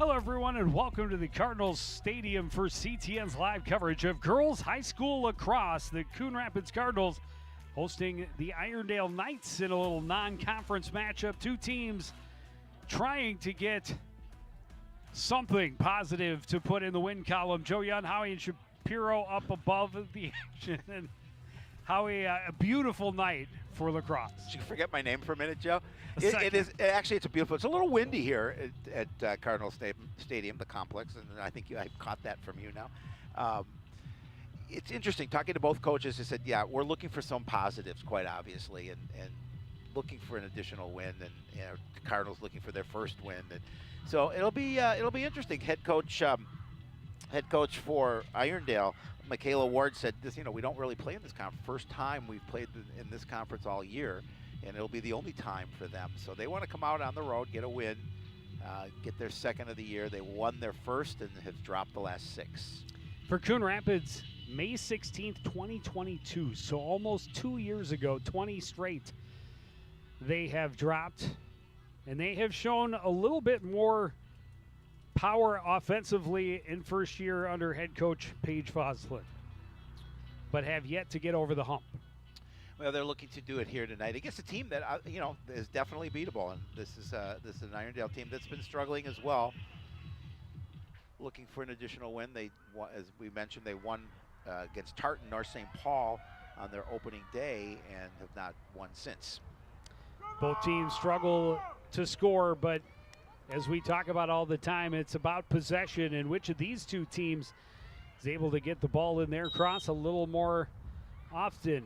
Hello, everyone, and welcome to the Cardinals Stadium for CTN's live coverage of girls high school lacrosse. The Coon Rapids Cardinals hosting the Irondale Knights in a little non-conference matchup. Two teams trying to get something positive to put in the win column. Joe Young, Howie, and Shapiro up above the action. And Howie, a beautiful night for lacrosse. Did you forget my name for a minute, Joe? It is actually, it's a little windy here at Cardinal Stadium, the complex, and I think I caught that from you now. It's interesting talking to both coaches. They said, yeah, we're looking for some positives, quite obviously, and looking for an additional win, and the Cardinals looking for their first win, and so it'll be interesting. Head coach for Irondale, Michaela Ward, said this. We don't really play in this conference. First time we've played in this conference all year, and it'll be the only time for them. So they want to come out on the road, get a win, get their second of the year. They won their first and have dropped the last 6. For Coon Rapids, May 16th, 2022, so almost 2 years ago, 20 straight, they have dropped, and they have shown a little bit more power offensively in first year under head coach Paige Foslin, but have yet to get over the hump. Well, they're looking to do it here tonight against a team that is definitely beatable, and this is an Irondale team that's been struggling as well. Looking for an additional win. They, as we mentioned, they won against Tartan North St. Paul on their opening day and have not won since. Both teams struggle to score, but as we talk about all the time, it's about possession, and which of these two teams is able to get the ball in their cross a little more often.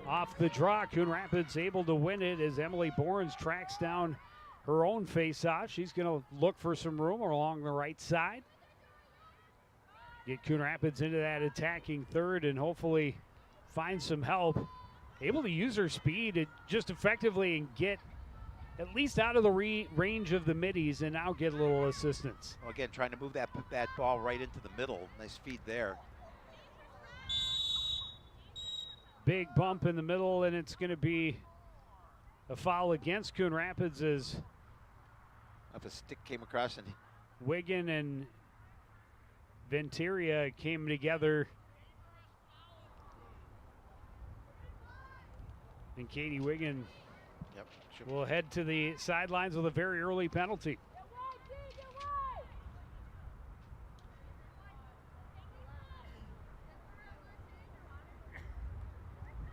Off the draw, Coon Rapids able to win it as Emily Borns tracks down her own face-off. She's going to look for some room along the right side. Get Coon Rapids into that attacking third and hopefully find some help. Able to use her speed just effectively and get at least out of the range of the middies and now get a little assistance. Well, again, trying to move that ball right into the middle. Nice feed there. Big bump in the middle, and it's going to be a foul against Coon Rapids as If a stick came across and Wigan and Venturia came together. And Katie Wigan will head to the sidelines with a very early penalty.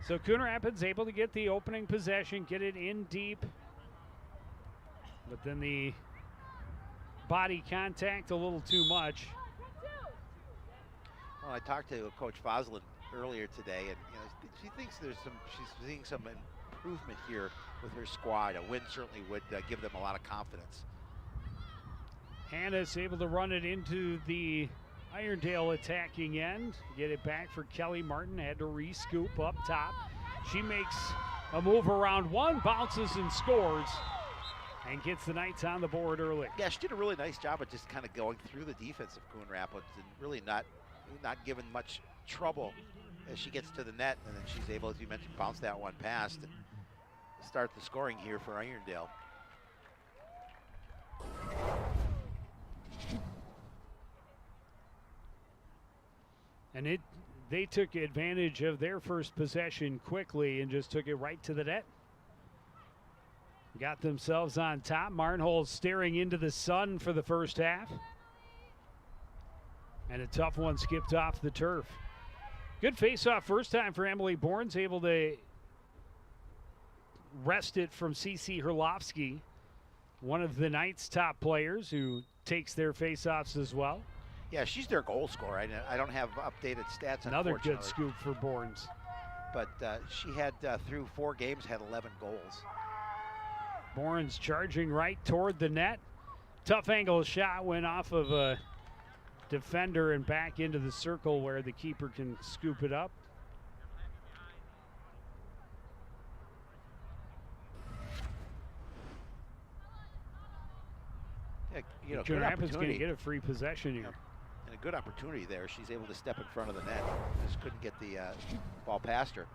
So Coon Rapids able to get the opening possession, get it in deep. But then the body contact a little too much. Well, I talked to Coach Foslin earlier today, and she thinks she's seeing some improvement here with her squad. A win certainly would give them a lot of confidence. Hannah's able to run it into the Irondale attacking end. Get it back for Kelly Martin. Had to re-scoop up top. She makes a move around one, bounces and scores, and gets the Knights on the board early. Yeah, she did a really nice job of just kind of going through the defense of Coon Rapids and really not given much trouble as she gets to the net, and then she's able, as you mentioned, bounce that one past and start the scoring here for Irondale. And they took advantage of their first possession quickly and just took it right to the net. Got themselves on top. Marnholz staring into the sun for the first half. And a tough one skipped off the turf. Good face-off first time for Emily Borns, able to wrest it from CC Herlovsky, one of the Knights' top players who takes their face-offs as well. Yeah, she's their goal scorer. I don't have updated stats. Another good scoop for Borns. But she had, through 4 games, had 11 goals. Borns charging right toward the net. Tough angle shot went off of a defender and back into the circle where the keeper can scoop it up. Yeah, Coon Rapids going to get a free possession here. And a good opportunity there. She's able to step in front of the net. Just couldn't get the ball past her.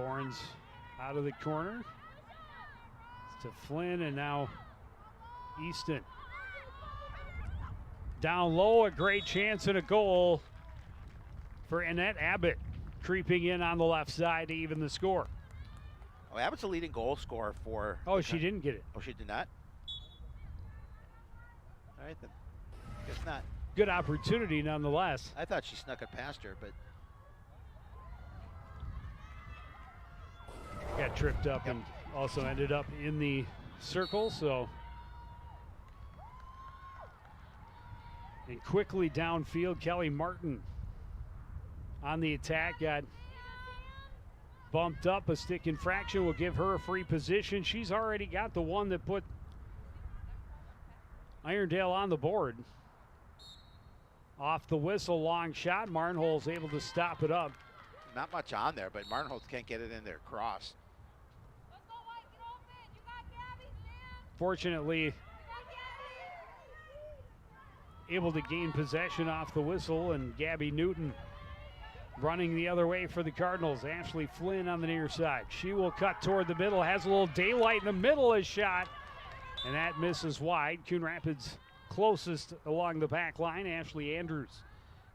Bournes out of the corner. It's to Flynn, and now Easton. Down low, a great chance and a goal for Annette Abbott, creeping in on the left side to even the score. Oh, Abbott's a leading goal scorer for... Oh, she didn't get it. Oh, she did not? All right, then. Guess not. Good opportunity nonetheless. I thought she snuck it past her, but... Got tripped up and also ended up in the circle, so... And quickly downfield, Kelly Martin on the attack, got bumped up. A stick infraction will give her a free position. She's already got the one that put Irondale on the board. Off the whistle, long shot. Marnholz able to stop it up. Not much on there, but Marnholz can't get it in there cross. Fortunately, able to gain possession off the whistle, and Gabby Newton running the other way for the Cardinals. Ashley Flynn on the near side. She will cut toward the middle, has a little daylight in the middle, a shot, and that misses wide. Coon Rapids closest along the back line. Ashley Andrews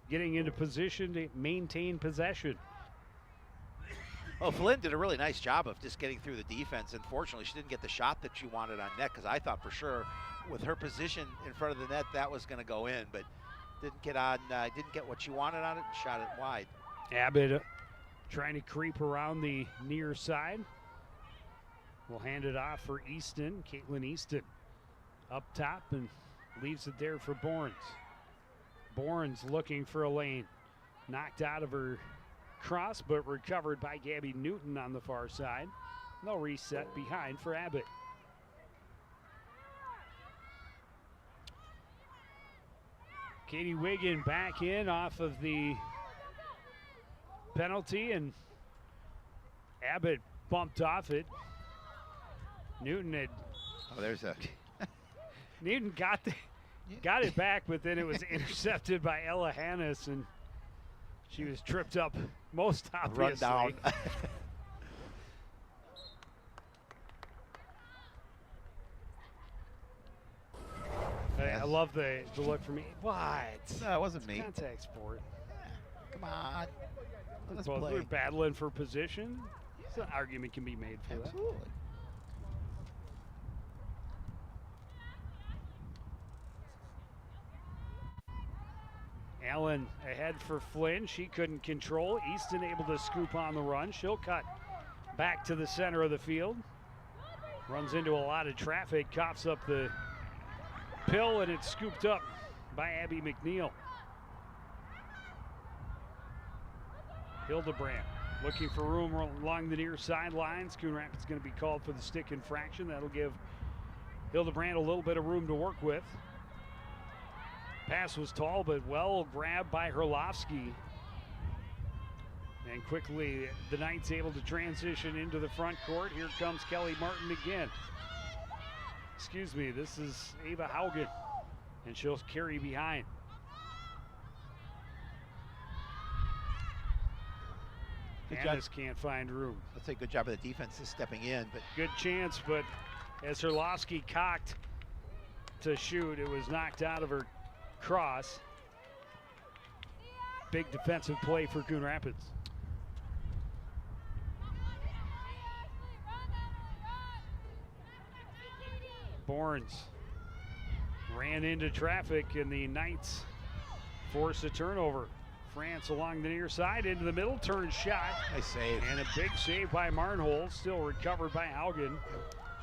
getting into position to maintain possession. Well, Flynn did a really nice job of just getting through the defense. Unfortunately, she didn't get the shot that she wanted on net, because I thought for sure with her position in front of the net that was going to go in, but didn't get on, didn't get what she wanted on it and shot it wide. Abbott trying to creep around the near side. We'll hand it off for Easton, Caitlin Easton up top, and leaves it there for Bournes. Bournes looking for a lane. Knocked out of her cross, but recovered by Gabby Newton on the far side. They'll reset behind for Abbott. Katie Wiggin back in off of the penalty, and Abbott bumped off it. Newton had... Oh, there's a... Newton got it back, but then it was intercepted by Ella Hannes, and she was tripped up most obviously. Run down. I love the look for me. What? No, it wasn't me. Contact sport. Come on. Let's Both play. we're battling for position. So an argument can be made for Absolutely. that. Allen ahead for Flynn. She couldn't control. Easton able to scoop on the run. She'll cut back to the center of the field. Runs into a lot of traffic. Coughs up the pill, and it's scooped up by Abby McNeil. Hildebrand looking for room along the near sidelines. Coon Rapids going to be called for the stick infraction. That'll give Hildebrand a little bit of room to work with. Pass was tall, but well grabbed by Herlovsky. And quickly, the Knights able to transition into the front court. Here comes Kelly Martin again. Excuse me, this is Ava Haugen, and she'll carry behind. Hannes can't find room. Let's say good job of the defense is stepping in, but Good chance, but as Herlovsky cocked to shoot, it was knocked out of her cross. Big defensive play for Coon Rapids. Bournes ran into traffic, and the Knights forced a turnover. France along the near side into the middle, turn shot. nice save. And a big save by Marnholz, still recovered by Haugen.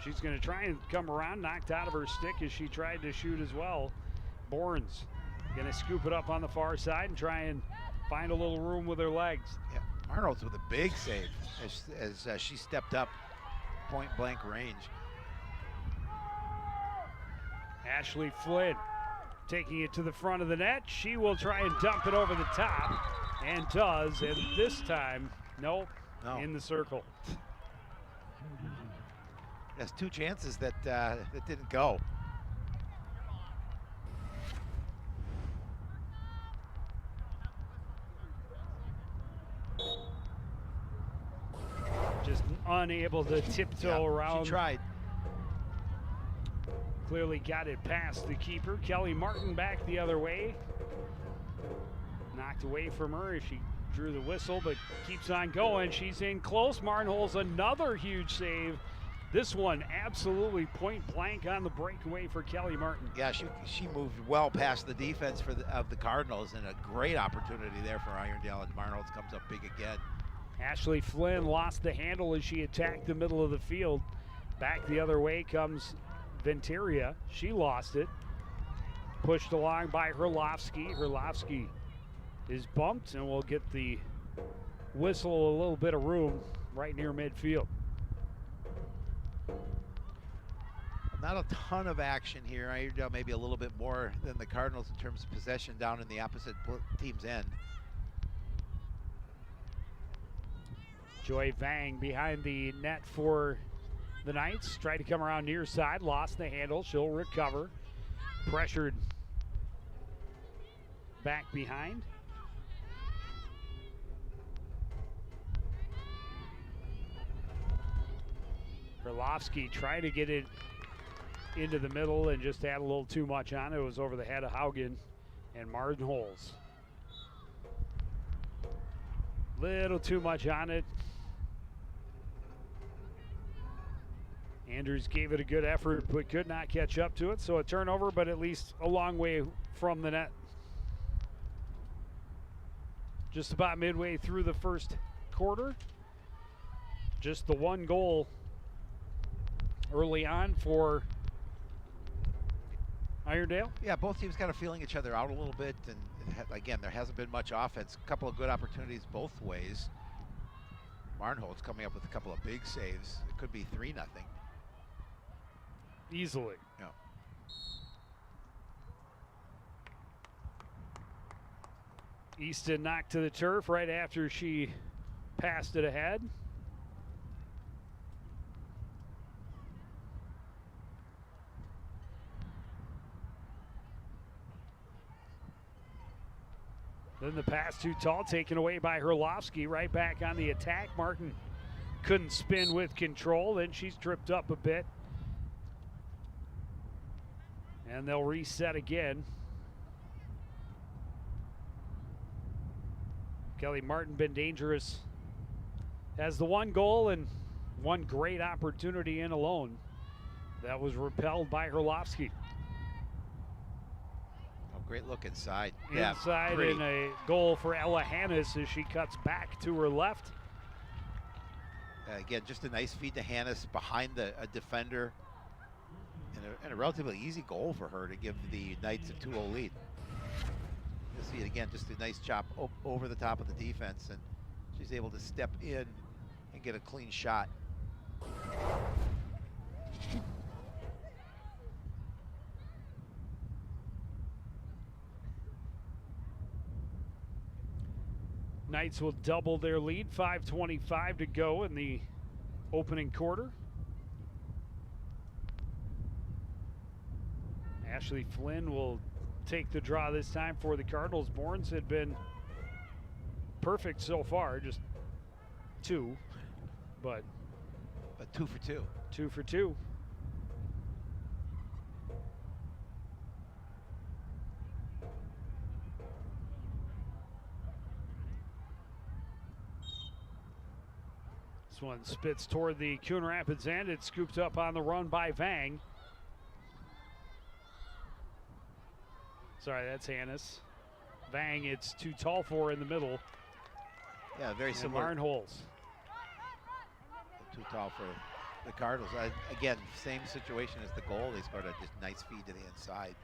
She's going to try and come around, knocked out of her stick as she tried to shoot as well. Bournes going to scoop it up on the far side and try and find a little room with her legs. Yeah, Arnold's with a big save as she stepped up point blank range. Ashley Flynn taking it to the front of the net. She will try and dump it over the top, and does, and this time, nope, No. in the circle. Has two chances that didn't go. unable to tiptoe around. She tried. Clearly got it past the keeper. Kelly Martin back the other way. Knocked away from her as she drew the whistle, but keeps on going. She's in close. Martin holds another huge save. This one absolutely point blank on the breakaway for Kelly Martin. Yeah, she moved well past the defense of the Cardinals, and a great opportunity there for Irondale, and Martin Holtz comes up big again. Ashley Flynn lost the handle as she attacked the middle of the field. Back the other way comes Venteria. She lost it. Pushed along by Herlovsky. Herlovsky is bumped and will get the whistle a little bit of room right near midfield. Not a ton of action here. Irondale maybe a little bit more than the Cardinals in terms of possession down in the opposite team's end. Joy Vang behind the net for the Knights. Tried to come around near side, lost the handle. She'll recover. Pressured back behind. Herlovsky tried to get it into the middle and just had a little too much on it. It was over the head of Haugen and Martin Holes. Little too much on it. Andrews gave it a good effort but could not catch up to it, so a turnover, but at least a long way from the net. Just about midway through the first quarter. Just the one goal early on for Irondale. Yeah, both teams kind of feeling each other out a little bit, and again, there hasn't been much offense. A couple of good opportunities both ways. Marnholtz coming up with a couple of big saves. It could be 3-0. Easily. Yeah. Easton knocked to the turf right after she passed it ahead. Then the pass too tall, taken away by Herlovsky. Right back on the attack. Martin couldn't spin with control. Then she's tripped up a bit. And they'll reset again. Kelly Martin been dangerous. Has the one goal and one great opportunity in alone. That was repelled by Herlovsky. Great look inside. Inside, yeah, and a goal for Ella Hannes as she cuts back to her left. Again, just a nice feed to Hannes behind a defender. And a relatively easy goal for her to give the Knights a 2-0 lead. You'll see it again, just a nice chop over the top of the defense, and she's able to step in and get a clean shot. Knights will double their lead, 5:25 to go in the opening quarter. Ashley Flynn will take the draw this time for the Cardinals. Bournes had been perfect so far, just 2, but 2 for 2. 2 for 2. This one spits toward the Coon Rapids end. It's scooped up on the run by Vang. Sorry, that's Hannes. Vang, it's too tall for in the middle. Yeah, very similar. Martin Holes. Too tall for the Cardinals. Again, same situation as the goal. They scored a just nice feed to the inside.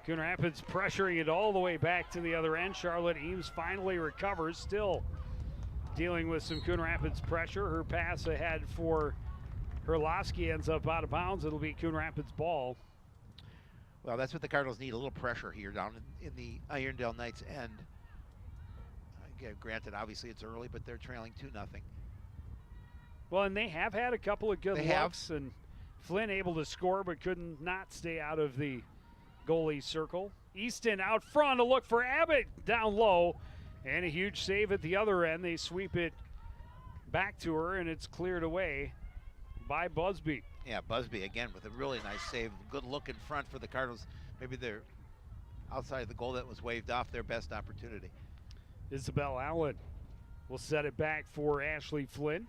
Coon Rapids pressuring it all the way back to the other end. Charlotte Eames finally recovers, still dealing with some Coon Rapids pressure. Her pass ahead for Herlovsky ends up out of bounds. It'll be Coon Rapids ball. Well, that's what the Cardinals need, a little pressure here down in the Irondale Knights end. Again, granted, obviously it's early, but they're trailing 2-0. Well, and they have had a couple of good looks, and Flynn able to score but couldn't not stay out of the goalie circle. Easton out front, a look for Abbott down low, and a huge save at the other end. They sweep it back to her, and it's cleared away by Busby. Yeah, Busby again with a really nice save. Good look in front for the Cardinals. Maybe they're outside the goal that was waved off, their best opportunity. Isabel Allen will set it back for Ashley Flynn.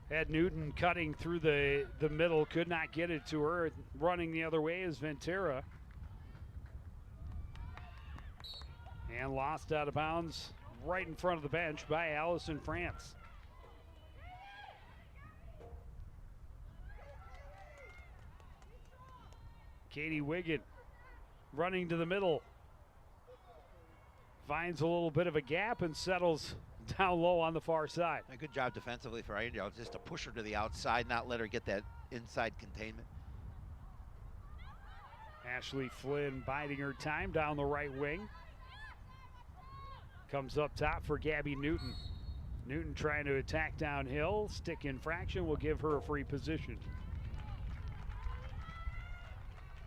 Had Newton cutting through the middle, could not get it to her. Running the other way is Ventura. And lost out of bounds right in front of the bench by Allison France. Katie Wiggin running to the middle. Finds a little bit of a gap and settles down low on the far side. A good job defensively for Irondale, just to push her to the outside, not let her get that inside containment. Ashley Flynn biding her time down the right wing. Comes up top for Gabby Newton. Newton trying to attack downhill. Stick infraction will give her a free position.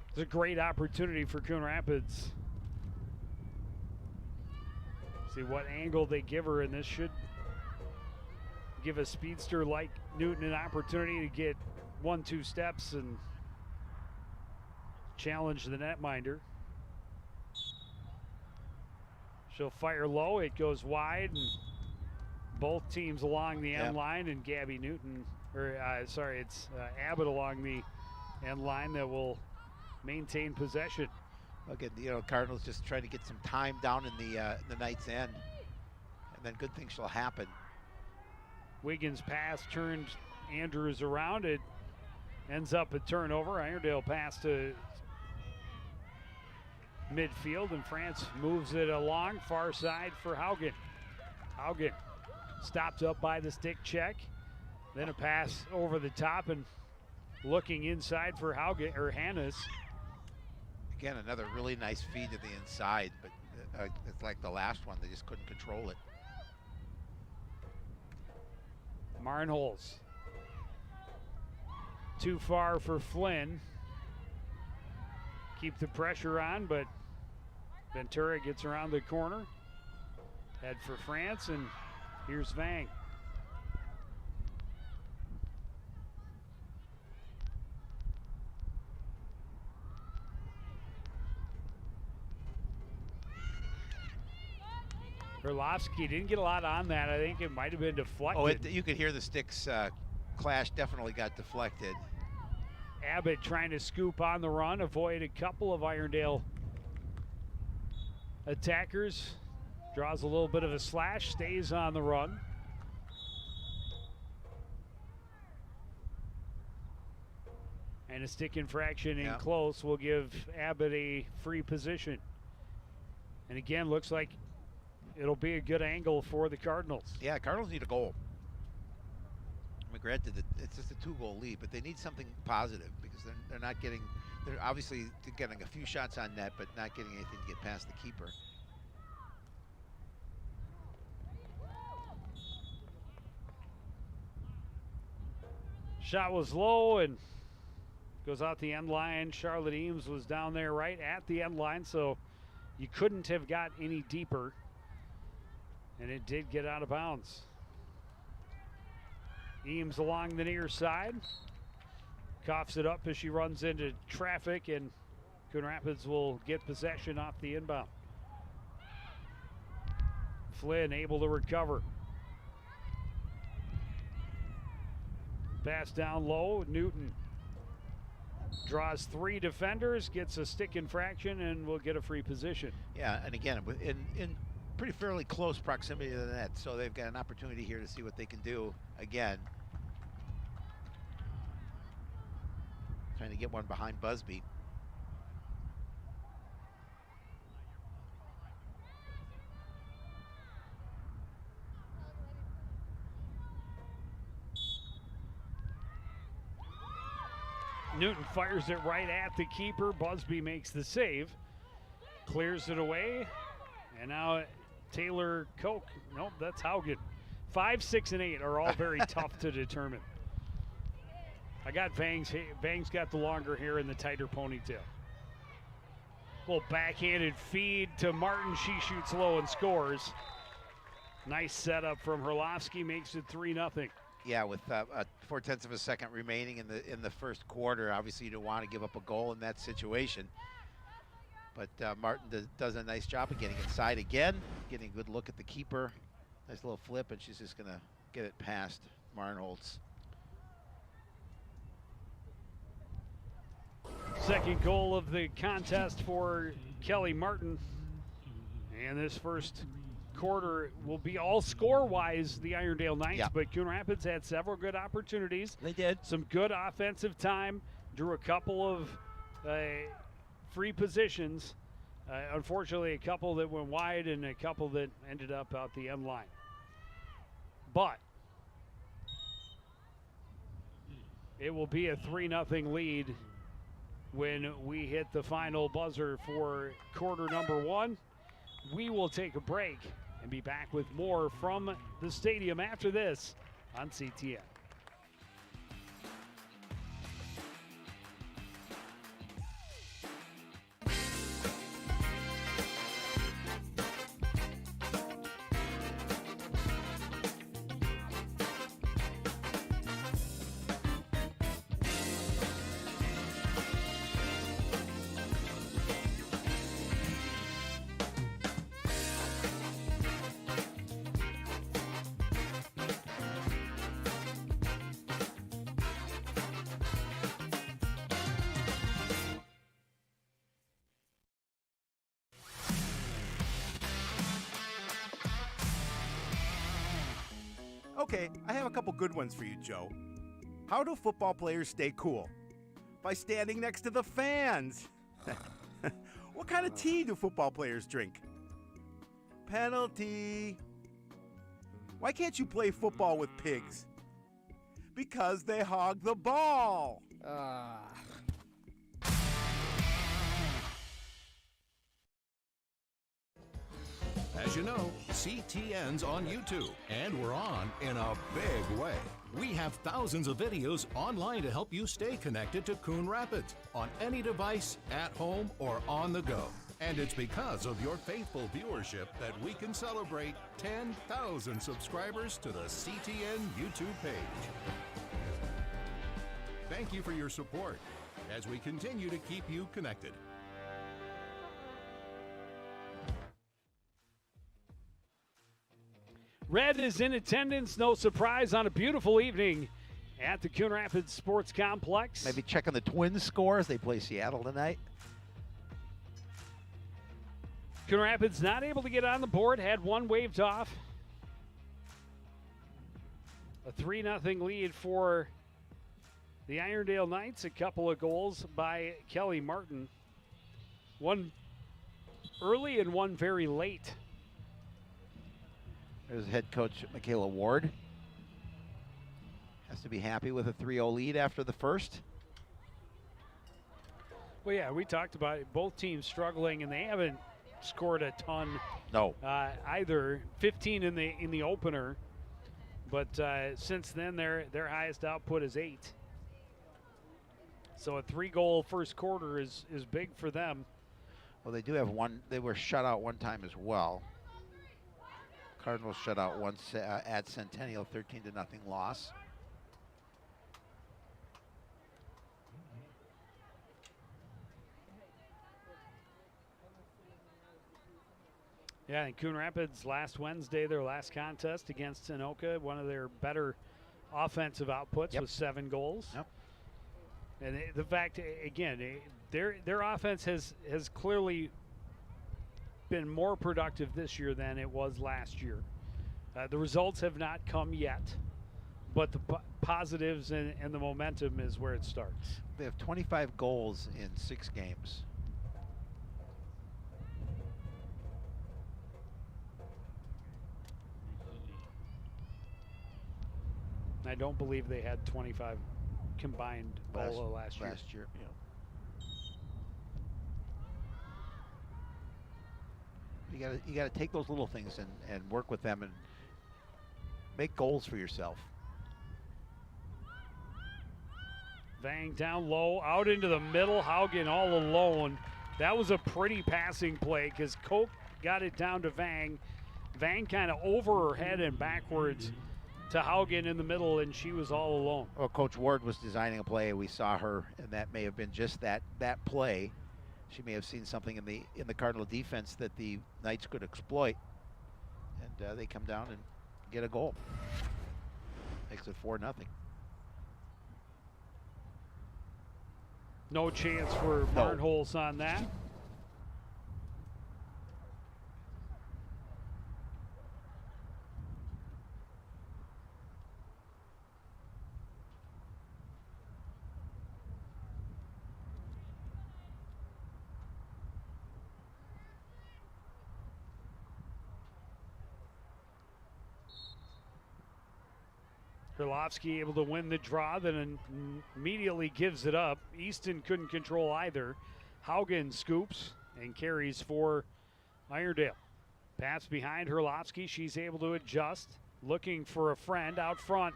It's a great opportunity for Coon Rapids. See what angle they give her, and this should give a speedster like Newton an opportunity to get 1-2 steps and challenge the netminder. She'll fire low, it goes wide, and both teams along the end line, and Gabby Newton, it's Abbott along the end line that will maintain possession. Again, Cardinals just trying to get some time down in the night's end, and then good things shall happen. Wiggins' pass turned Andrews around. It ends up a turnover. Irondale pass to midfield, and France moves it along far side for Haugen. Haugen stopped up by the stick check, then a pass over the top and looking inside for Haugen or Hannes. Again, another really nice feed to the inside, but it's like the last one, they just couldn't control it. Marnholz too far for Flynn. Keep the pressure on, but Ventura gets around the corner. Head for France, and here's Vang. Berlovsky didn't get a lot on that. I think it might have been deflected. You could hear the sticks clash, definitely got deflected. Abbott trying to scoop on the run, avoid a couple of Irondale attackers. Draws a little bit of a slash, stays on the run. And a stick infraction in close will give Abbott a free position. And again, looks like it'll be a good angle for the Cardinals. Yeah, Cardinals need a goal. I mean, granted, it's just a 2-goal lead, but they need something positive because they're obviously getting a few shots on net, but not getting anything to get past the keeper. Shot was low and goes out the end line. Charlotte Eames was down there right at the end line, so you couldn't have got any deeper. And it did get out of bounds. Eames along the near side. Coughs it up as she runs into traffic, and Coon Rapids will get possession off the inbound. Flynn able to recover. Pass down low. Newton draws 3 defenders, gets a stick infraction, and will get a free position. Yeah, and again, in pretty fairly close proximity to the net, so they've got an opportunity here to see what they can do again. Trying to get one behind Busby. Newton fires it right at the keeper. Busby makes the save, clears it away, and now Taylor Koch. Nope, that's Haugen. 5, 6, and 8 are all very tough to determine. I got Vang's got the longer hair and the tighter ponytail. Little backhanded feed to Martin. She shoots low and scores. Nice setup from Herlovsky, makes it 3-0. Yeah, with 4/10 of a second remaining in the first quarter. Obviously, you don't want to give up a goal in that situation. But Martin does a nice job of getting inside again, getting a good look at the keeper. Nice little flip, and she's just going to get it past Marnholtz. Second goal of the contest for Kelly Martin. And this first quarter will be all score-wise the Irondale Knights, yeah. But Coon Rapids had several good opportunities. They did. Some good offensive time, drew a couple of free positions. Unfortunately, a couple that went wide and a couple that ended up out the end line. But it will be a 3-0 lead when we hit the final buzzer for quarter number 1. We will take a break and be back with more from the stadium after this on CTN. Okay, I have a couple good ones for you, Joe. How do football players stay cool? By standing next to the fans. What kind of tea do football players drink? Penalty. Why can't you play football with pigs? Because they hog the ball. As you know, CTN's on YouTube, and we're on in a big way. We have thousands of videos online to help you stay connected to Coon Rapids on any device, at home, or on the go. And it's because of your faithful viewership that we can celebrate 10,000 subscribers to the CTN YouTube page. Thank you for your support as we continue to keep you connected. Red is in attendance, no surprise, on a beautiful evening at the Coon Rapids Sports Complex. Maybe checking the Twins scores. They play Seattle tonight. Coon Rapids not able to get on the board, had one waved off. A 3-0 lead for the Irondale Knights. A couple of goals by Kelly Martin. One early and one very late. There's head coach Michaela Ward. Has to be happy with a 3-0 lead after the first. Well, yeah, we talked about it. Both teams struggling, and they haven't scored a ton. No. Either. 15 in the opener, but since then their highest output is 8. So a 3-goal first quarter is big for them. Well, they do have one. They were shut out one time as well. Cardinals shut out once at Centennial, 13-0 loss. Yeah, and Coon Rapids last Wednesday, their last contest against Sunoka, one of their better offensive outputs with 7 goals. Yep. And the fact, again, their offense has clearly been more productive this year than it was last year. The results have not come yet, but the positives and the momentum is where it starts. They have 25 goals in 6 games. I don't believe they had 25 combined all last year. Last year, yeah. You got to take those little things and work with them and make goals for yourself. Vang down low, out into the middle. Haugen all alone That was a pretty passing play because Koch got it down to Vang. Vang kind of over her head and backwards to Haugen in the middle, and she was all alone. Well, Coach Ward was designing a play. We saw her, and that may have been just that play. She may have seen something in the Cardinal defense that the Knights could exploit, and they come down and get a goal. Makes it 4-0. No chance for Barnholz on that. Herlovsky able to win the draw, then immediately gives it up. Easton couldn't control either. Haugen scoops and carries for Irondale. Pass behind Herlovsky. She's able to adjust, looking for a friend out front.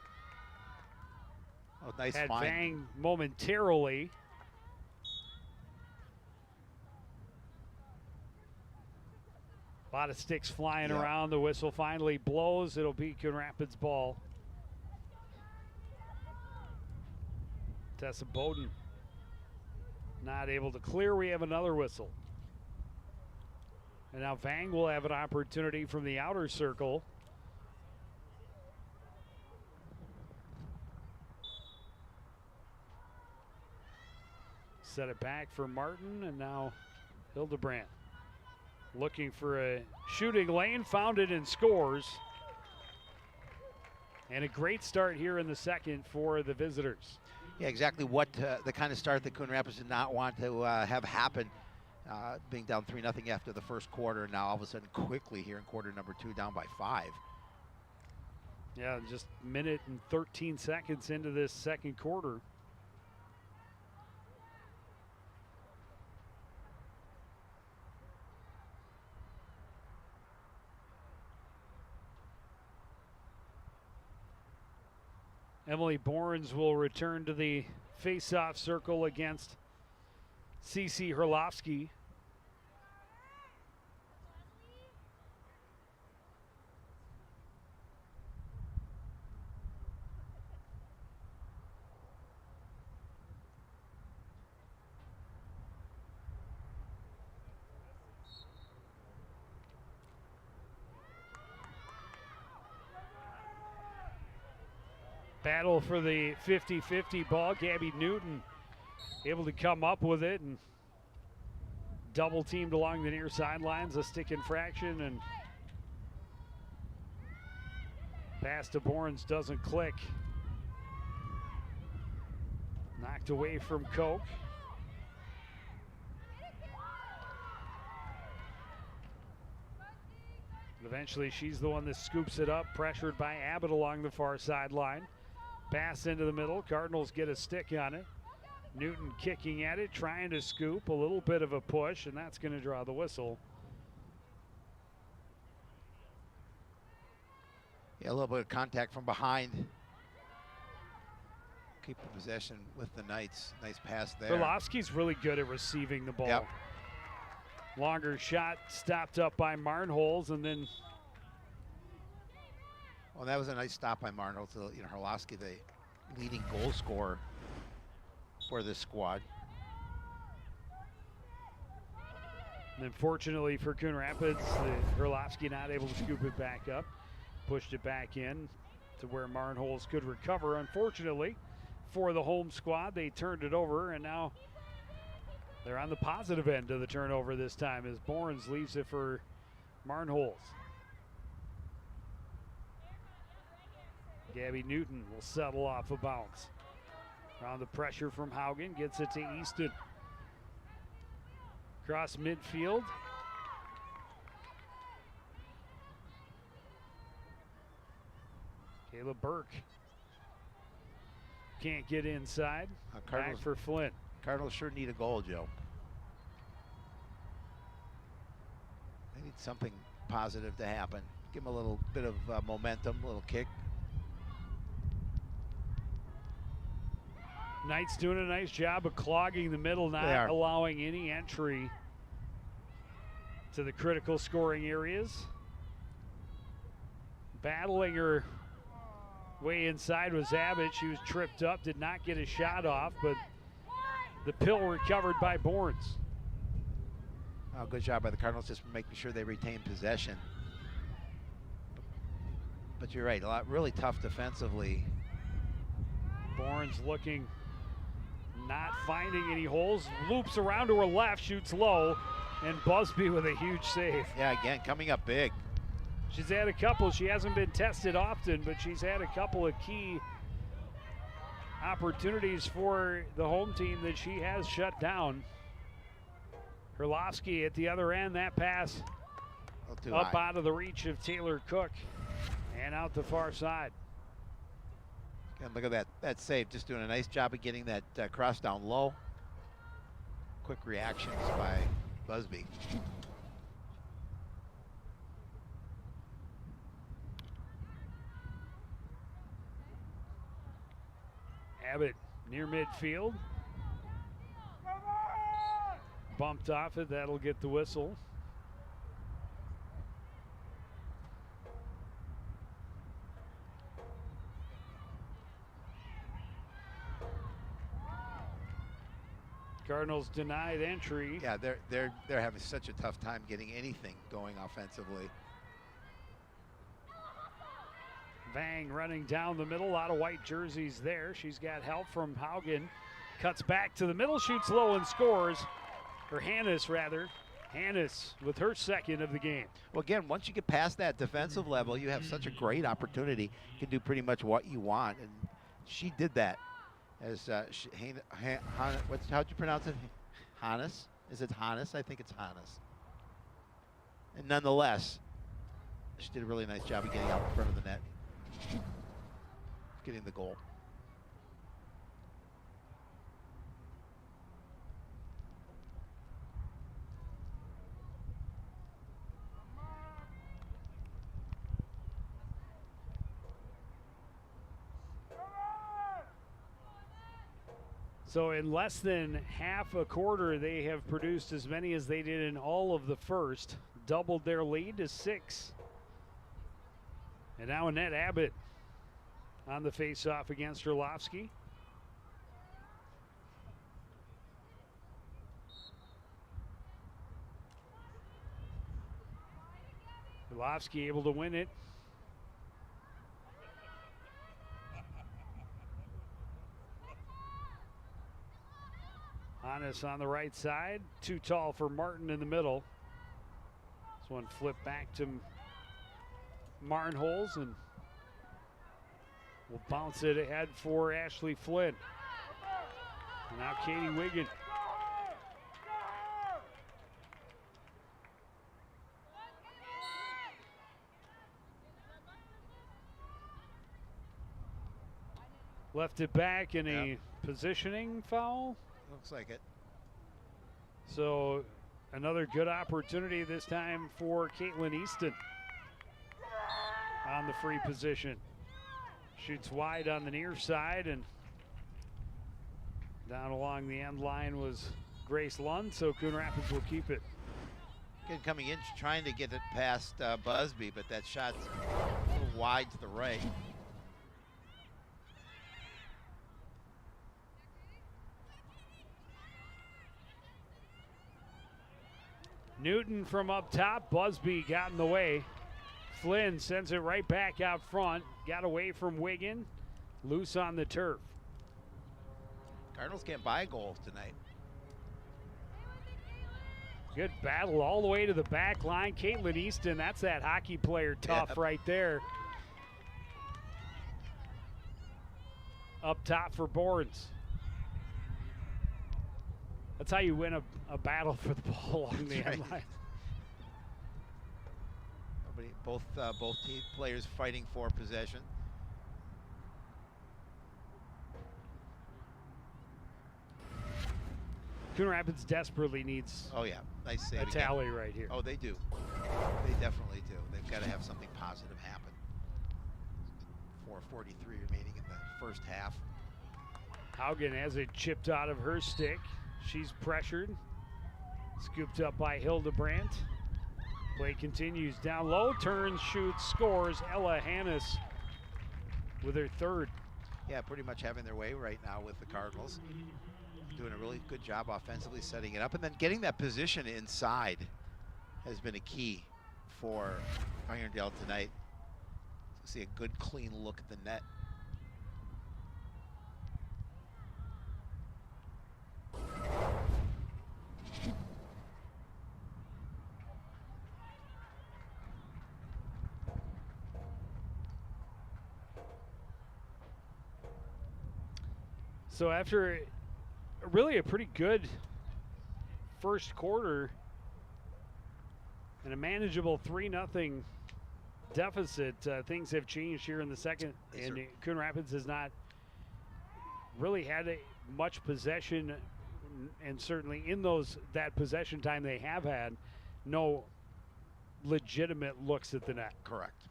Oh, nice Had find. Vang momentarily. A lot of sticks flying around. The whistle finally blows. It'll be Coon Rapids ball. Tessa Bowden not able to clear. We have another whistle. And now Vang will have an opportunity from the outer circle. Set it back for Martin, and now Hildebrand looking for a shooting lane, found it and scores. And a great start here in the second for the visitors. Yeah, exactly what the kind of start that Coon Rapids did not want to have happen, being down 3-0 after the first quarter. Now all of a sudden quickly here in quarter number 2 down by 5. Yeah, just a minute and 13 seconds into this second quarter. Emily Borns will return to the face-off circle against CC Herlovsky. Battle for the 50-50 ball. Gabby Newton able to come up with it and double teamed along the near sidelines. A stick infraction, and pass to Borns doesn't click. Knocked away from Koch. Eventually she's the one that scoops it up, pressured by Abbott along the far sideline. Pass into the middle. Cardinals get a stick on it. Newton kicking at it, trying to scoop. A little bit of a push, and that's going to draw the whistle. Yeah, a little bit of contact from behind. Keep the possession with the Knights. Nice pass there. Herlovsky's really good at receiving the ball. Yep. Longer shot stopped up by Marnholz, and then Well, that was a nice stop by Marnholz. You know, Herlovsky, the leading goal scorer for this squad. And then fortunately for Coon Rapids, Herlovsky not able to scoop it back up. Pushed it back in to where Marnholz could recover. Unfortunately for the home squad, they turned it over, and now they're on the positive end of the turnover this time as Borns leaves it for Marnholz. Gabby Newton will settle off a bounce. Around the pressure from Haugen, gets it to Easton. Across midfield. Kayla Burke can't get inside. Back for Flynn. Cardinals sure need a goal, Joe. They need something positive to happen. Give them a little bit of momentum, a little kick. Knights doing a nice job of clogging the middle, not allowing any entry to the critical scoring areas. Battling her way inside was Abbott. She was tripped up, did not get a shot off, but the pill recovered by Borns. Oh, good job by the Cardinals, just making sure they retain possession. But you're right, really tough defensively. Borns looking, not finding any holes, loops around to her left, shoots low, and Busby with a huge save. Yeah, again, coming up big. She's had a couple. She hasn't been tested often, but she's had a couple of key opportunities for the home team that she has shut down. Herlovsky at the other end, that pass up high. out of the reach of Taylor Cook and out the far side. And look at that save, just doing a nice job of getting that cross down low. Quick reactions by Busby. Abbott near midfield. Bumped off it, that'll get the whistle. Cardinals denied entry. Yeah, they're having such a tough time getting anything going offensively. Vang running down the middle, a lot of white jerseys there. She's got help from Haugen. Cuts back to the middle, shoots low and scores. Or Hannes, rather. Hannes with her second of the game. Well, again, once you get past that defensive level, you have such a great opportunity. You can do pretty much what you want, and she did that. As how'd you pronounce it? Hannes? Is it Hannes? I think it's Hannes. And nonetheless, she did a really nice job of getting out in front of the net, getting the goal. So in less than half a quarter, they have produced as many as they did in all of the first, doubled their lead to 6. And now Annette Abbott on the face-off against Herlovsky. Herlovsky able to win it. Hannes on the right side, too tall for Martin in the middle. This one flipped back to Marnholz and will bounce it ahead for Ashley Flynn. And now Katie Wiggin. Left it back in a positioning foul. Looks like it. So another good opportunity this time for Caitlin Easton on the free position. Shoots wide on the near side, and down along the end line was Grace Lund, so Coon Rapids will keep it. Again, coming in, trying to get it past Busby, but that shot's a little wide to the right. Newton from up top. Busby got in the way. Flynn sends it right back out front. Got away from Wiggin. Loose on the turf. Cardinals can't buy goals tonight. Good battle all the way to the back line. Caitlin Easton, that's that hockey player tough right there. Up top for Borns. That's how you win a battle for the ball along the end line. Both team players fighting for possession. Coon Rapids desperately needs nice save a tally right here. Oh, they do. They definitely do. They've got to have something positive happen. 4:43 remaining in the first half. Haugen has it chipped out of her stick. She's pressured. Scooped up by Hildebrandt. Play continues down low, turns, shoots, scores. Ella Hannes with her third. Yeah, pretty much having their way right now with the Cardinals. Doing a really good job offensively setting it up, and then getting that position inside has been a key for Irondale tonight. See a good, clean look at the net. So after really a pretty good first quarter and a manageable 3-0 deficit, things have changed here in the second, and Coon Rapids has not really had much possession, and certainly in that possession time they have had, no legitimate looks at the net. Correct.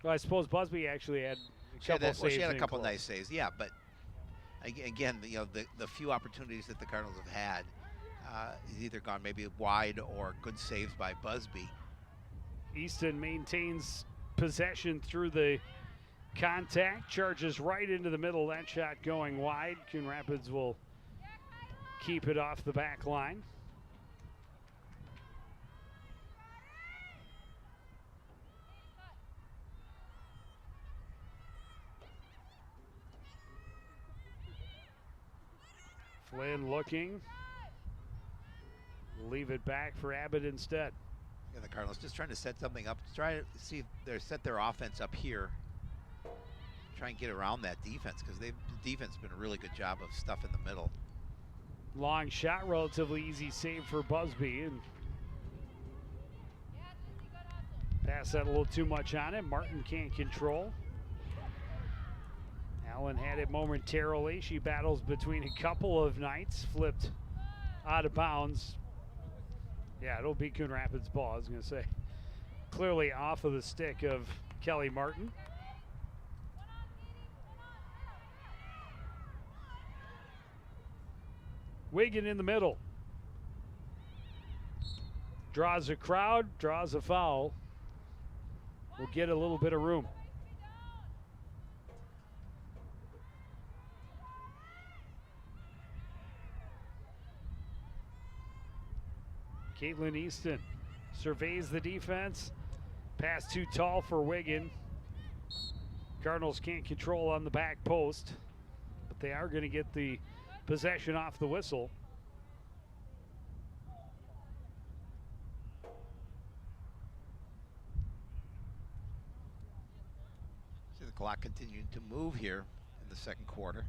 Well, I suppose Busby actually had a couple saves. She had a couple close. nice saves, yeah, but again, the few opportunities that the Cardinals have had, has either gone maybe wide or good saves by Busby. Easton maintains possession through the contact, charges right into the middle. That shot going wide. Coon Rapids will keep it off the back line. Flynn looking. Leave it back for Abbott instead. Yeah, the Cardinals just trying to set something up, try to see if they set their offense up here. Try and get around that defense, because the defense has been a really good job of stuff in the middle. Long shot, relatively easy save for Busby, and pass that a little too much on it. Martin can't control. Allen had it momentarily. She battles between a couple of Knights, flipped out of bounds. Yeah, it'll be Coon Rapids' ball, I was going to say. Clearly off of the stick of Kelly Martin. Wigan in the middle. Draws a crowd, draws a foul. Will get a little bit of room. Caitlin Easton surveys the defense. Pass too tall for Wigan. Cardinals can't control on the back post, but they are going to get the possession off the whistle. See the clock continuing to move here in the second quarter.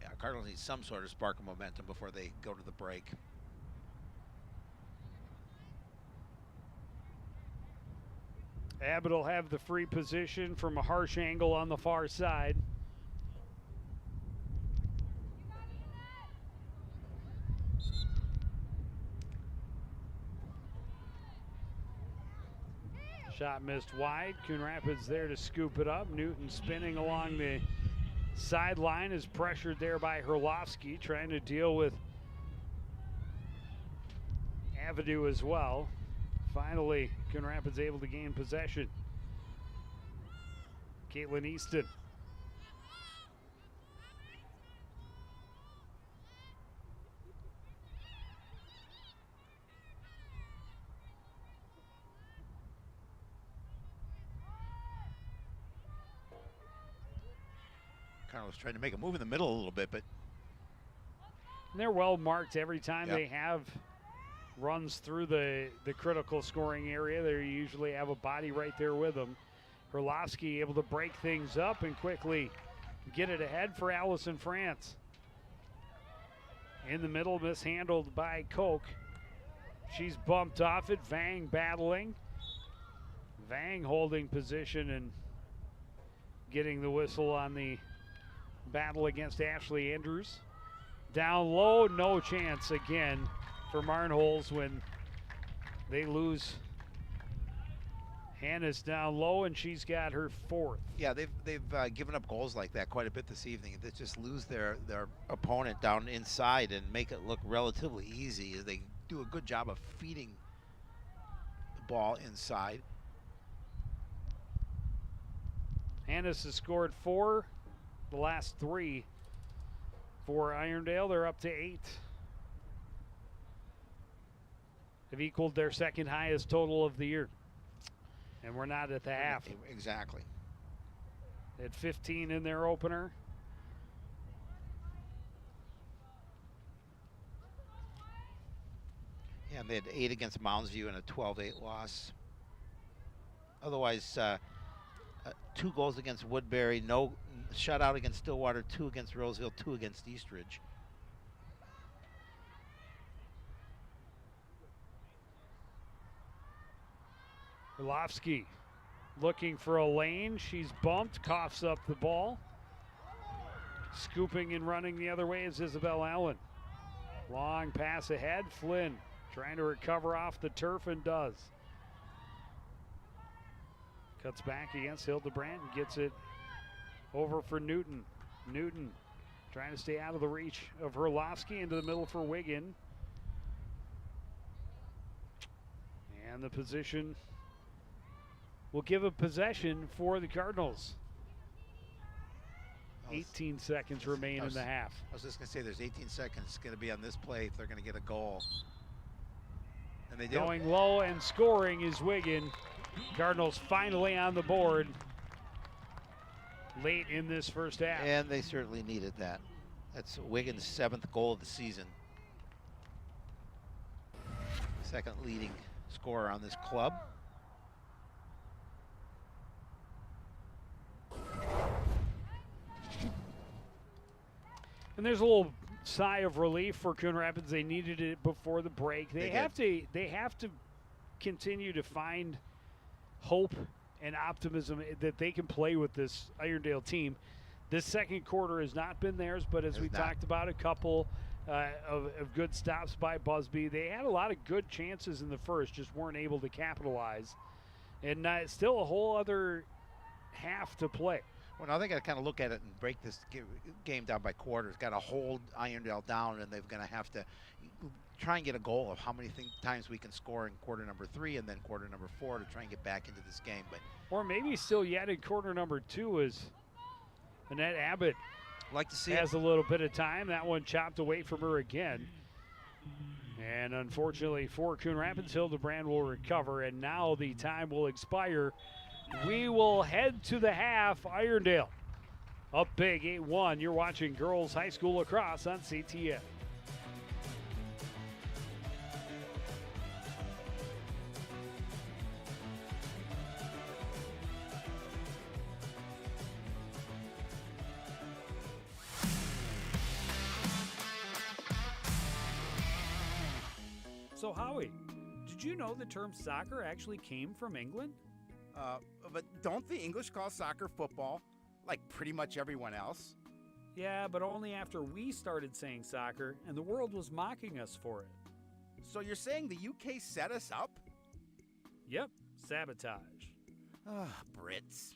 Yeah, Cardinals need some sort of spark of momentum before they go to the break. Abbott will have the free position from a harsh angle on the far side. Shot missed wide. Coon Rapids there to scoop it up. Newton spinning along the sideline is pressured there by Herlovsky, trying to deal with Avenue as well. Finally, Coon Rapids able to gain possession. Caitlin Easton. Cardinals trying to make a move in the middle a little bit, but And they're well marked every time Yep. they have runs through the critical scoring area. They usually have a body right there with them. Herlovsky able to break things up and quickly get it ahead for Allison France. In the middle, mishandled by Koch. She's bumped off it. Vang battling. Vang holding position and getting the whistle on the battle against Ashley Andrews. Down low, no chance again for Marnholz when they lose Hannes down low, and she's got her fourth. yeah, they've given up goals like that quite a bit this evening. They just lose their opponent down inside and make it look relatively easy as they do a good job of feeding the ball inside. Hannes has scored 4, the last 3 for Irondale. They're up to 8. Have equaled their second highest total of the year. And we're not at the half. Exactly. They had 15 in their opener. Yeah, and they had 8 against Mounds View and a 12-8 loss. Otherwise, 2 goals against Woodbury, no shutout against Stillwater, 2 against Roseville, 2 against Eastridge. Orlovsky looking for a lane. She's bumped, coughs up the ball. Scooping and running the other way is Isabel Allen. Long pass ahead. Flynn trying to recover off the turf and does. Cuts back against Hildebrandt and gets it over for Newton. Newton trying to stay out of the reach of Orlovsky, into the middle for Wigan. And the position will give a possession for the Cardinals. 18 seconds remain in the half. I was just going to say there's 18 seconds going to be on this play if they're going to get a goal. And they did. Going low and scoring is Wigan. Cardinals finally on the board late in this first half. And they certainly needed that. That's Wigan's 7th goal of the season. Second leading scorer on this club. And there's a little sigh of relief for Coon Rapids. They needed it before the break. They have to continue to find hope and optimism that they can play with this Irondale team. This second quarter has not been theirs, but as we talked about, a couple of good stops by Busby. They had a lot of good chances in the first, just weren't able to capitalize. And still a whole other half to play. Well, now they got to kind of look at it and break this game down by quarters. Got to hold Irondale down, and they're going to have to try and get a goal of how many times we can score in quarter number 3 and then quarter number 4 to try and get back into this game. But or maybe still yet in quarter number 2 as Annette Abbott like to see has a little bit of time. That one chopped away from her again. And unfortunately for Coon Rapids, Hildebrandt will recover, and now the time will expire. We will head to the half. Irondale up big, 8-1. You're watching Girls High School Lacrosse on CTN. So Howie, did you know the term soccer actually came from England? But don't the English call soccer football, like pretty much everyone else? Yeah, but only after we started saying soccer and the world was mocking us for it. So you're saying the UK set us up? Yep, sabotage. Brits.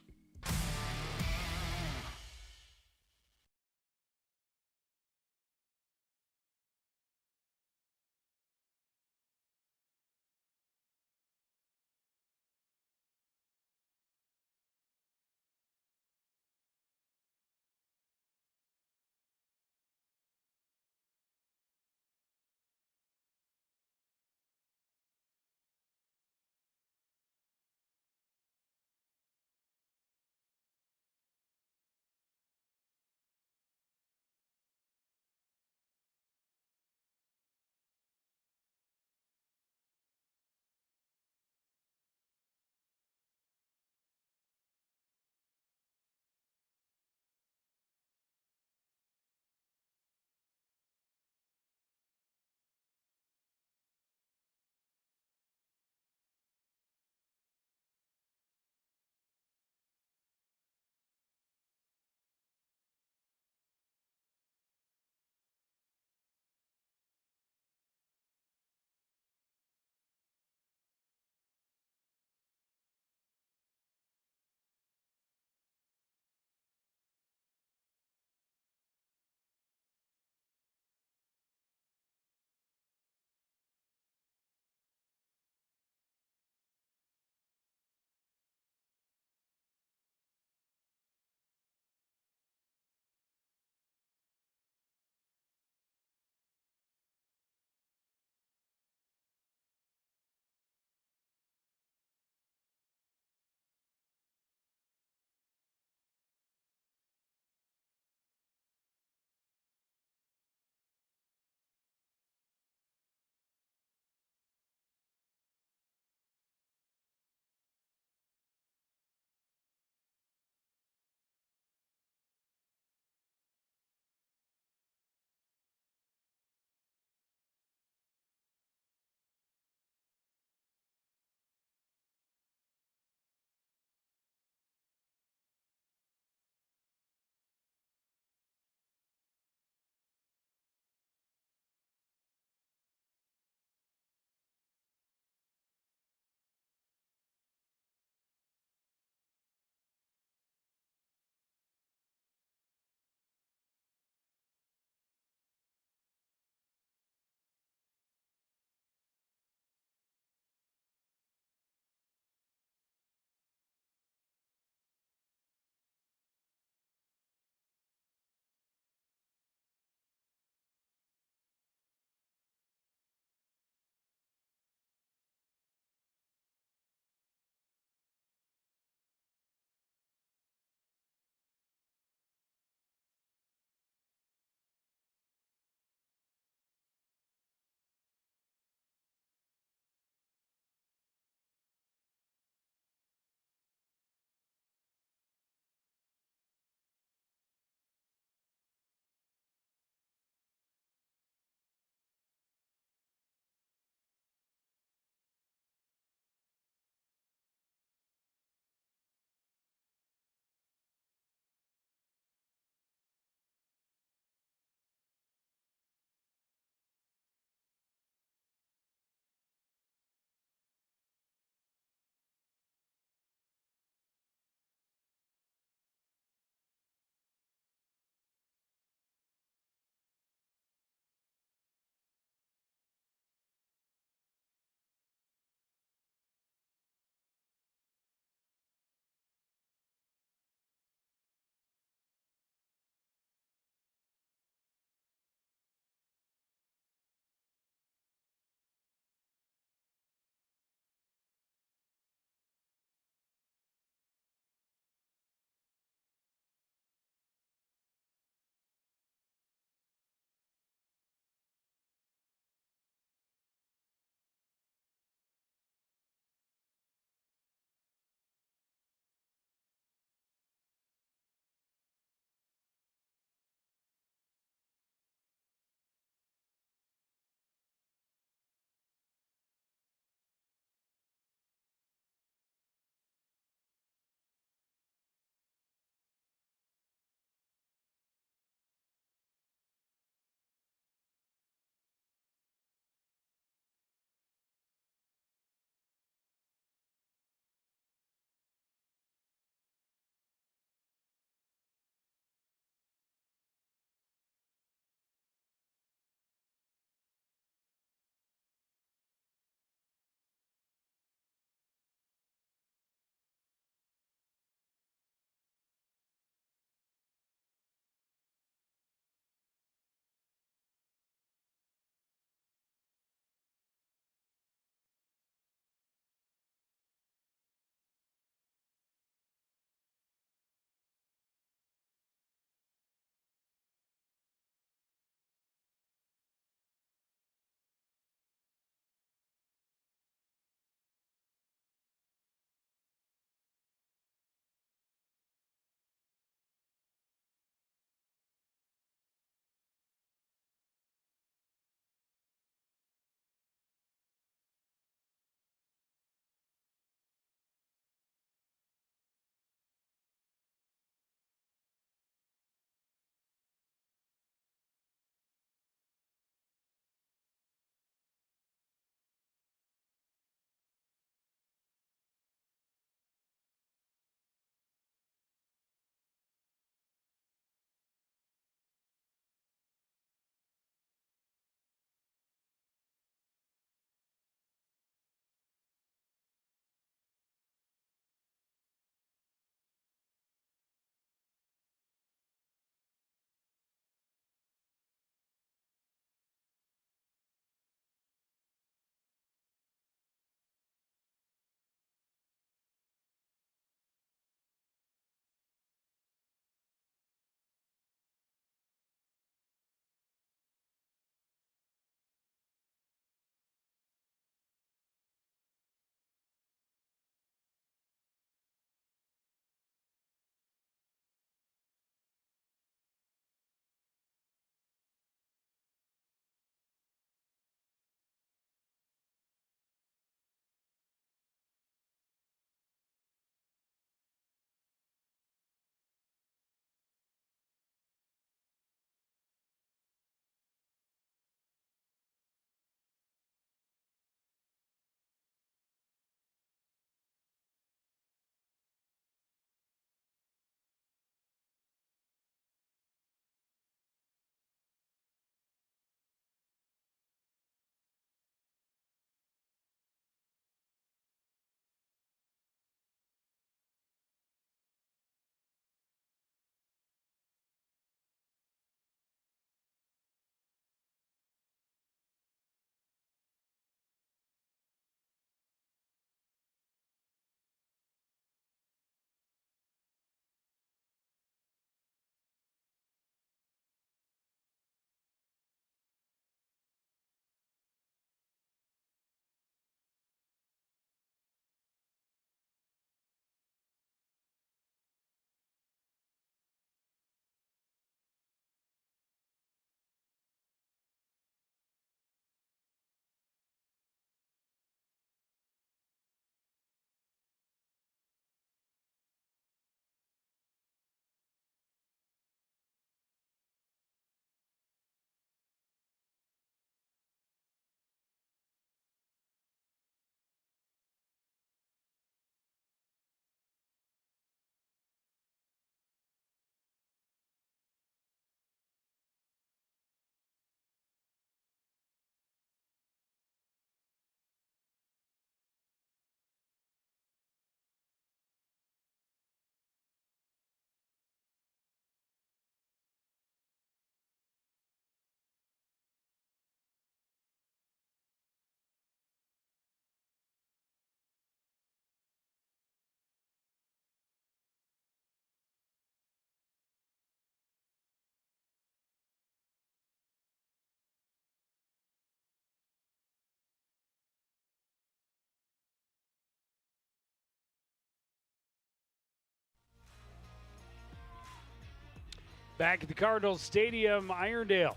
Back at the Cardinals Stadium, Irondale.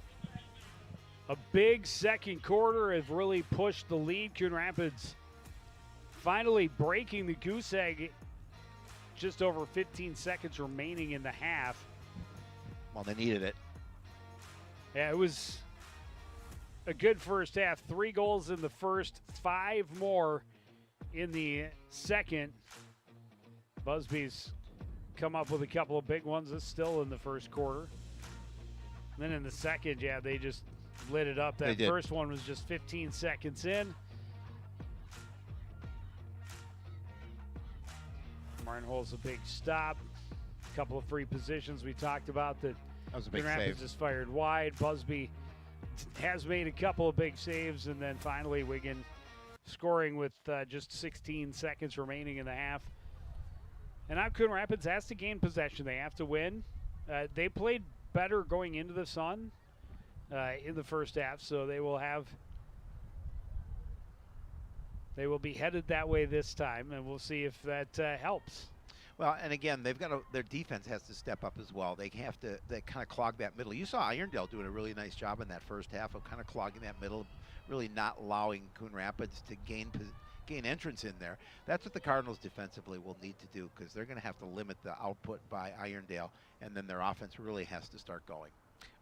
A big second quarter have really pushed the lead. Coon Rapids finally breaking the goose egg. Just over 15 seconds remaining in the half. Well, they needed it. Yeah, it was a good first half. 3 goals in the first, 5 more in the second. Busby's come up with a couple of big ones. It's still in the first quarter. And then in the second, yeah, they just lit it up. That first one was just 15 seconds in. Martinhol's a big stop. A couple of free positions we talked about that was a big Grand Rapids save. just fired wide. Busby has made a couple of big saves, and then finally Wigan scoring with just 16 seconds remaining in the half. And now Coon Rapids has to gain possession. They have to win. They played better going into the sun in the first half, so they will be headed that way this time, and we'll see if that helps. Well, and again, their defense has to step up as well. They kind of clog that middle. You saw Irondale doing a really nice job in that first half of kind of clogging that middle, really not allowing Coon Rapids to gain entrance in there. That's what the Cardinals defensively will need to do, because they're going to have to limit the output by Irondale, and then their offense really has to start going.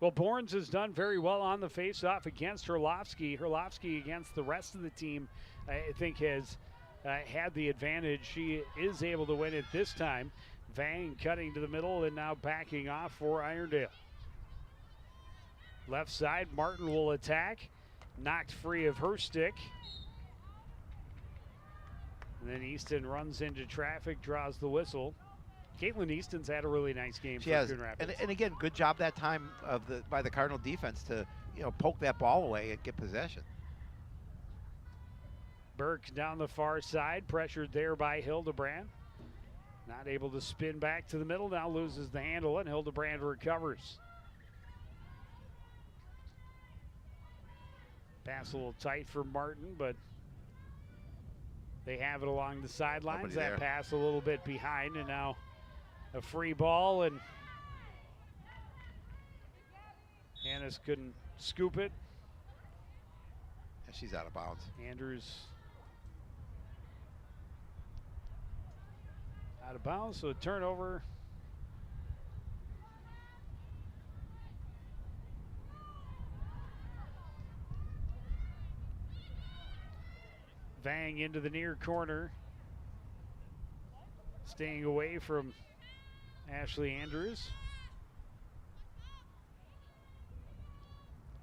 Well, Borns has done very well on the faceoff against Herlovsky. Herlovsky against the rest of the team, I think, has had the advantage. She is able to win it this time. Vang cutting to the middle and now backing off for Irondale. Left side, Martin will attack. Knocked free of her stick. And then Easton runs into traffic, draws the whistle. Caitlin Easton's had a really nice game for Coon Rapids. And again, good job that time by the Cardinal defense to poke that ball away and get possession. Burke down the far side, pressured there by Hildebrand. Not able to spin back to the middle, now loses the handle, and Hildebrand recovers. Pass a little tight for Martin, but they have it along the sidelines. That pass a little bit behind, and now a free ball, and Hannes couldn't scoop it. And she's out of bounds. Andrews out of bounds, so a turnover. Vang into the near corner. Staying away from Ashley Andrews.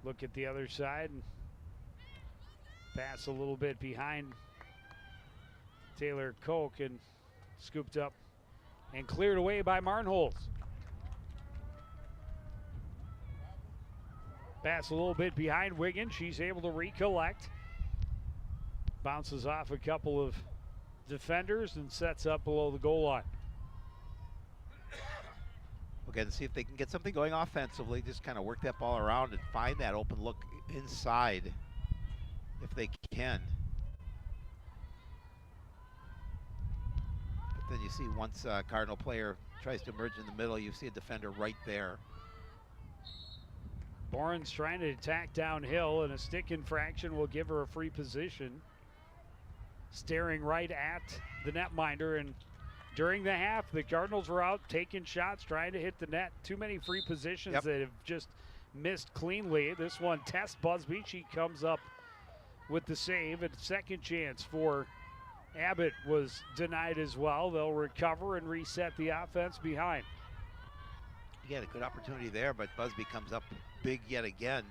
Look at the other side and pass a little bit behind Taylor Koch and scooped up and cleared away by Marnholz. Pass a little bit behind Wigan. She's able to recollect. Bounces off a couple of defenders and sets up below the goal line. Again, see if they can get something going offensively. Just kind of work that ball around and find that open look inside if they can. But then you see once a Cardinal player tries to emerge in the middle, you see a defender right there. Bourne's trying to attack downhill, and a stick infraction will give her a free position. Staring right at the netminder, and during the half, the Cardinals were out taking shots, trying to hit the net. Too many free positions that have just missed cleanly. This one, Tess Busby, she comes up with the save. And second chance for Abbott was denied as well. They'll recover and reset the offense behind. Again, a good opportunity there, but Busby comes up big yet again.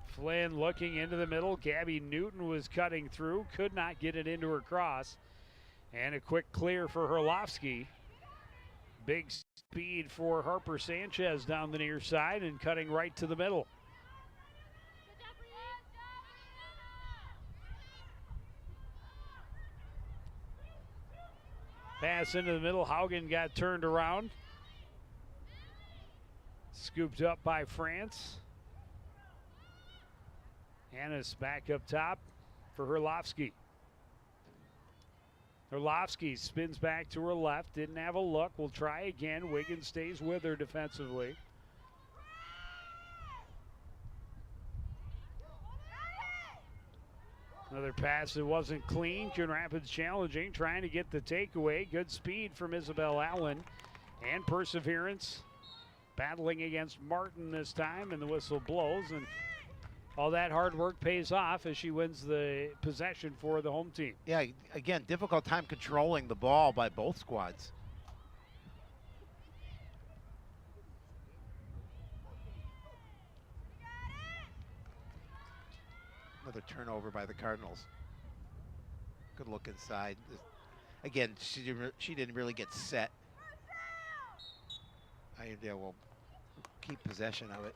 Flynn looking into the middle. Gabby Newton was cutting through, could not get it into her cross. And a quick clear for Herlovsky. Big speed for Harper Sanchez down the near side and cutting right to the middle. Pass into the middle. Haugen got turned around. Scooped up by France. Hannes back up top for Herlovsky. Herlovsky spins back to her left. Didn't have a look. Will try again. Wiggins stays with her defensively. Another pass that wasn't clean. Coon Rapids challenging, trying to get the takeaway. Good speed from Isabel Allen and perseverance. Battling against Martin this time, and the whistle blows. And all that hard work pays off as she wins the possession for the home team. Yeah, again, difficult time controlling the ball by both squads. Another turnover by the Cardinals. Good look inside. Again, she didn't really get set. Irondale will keep possession of it.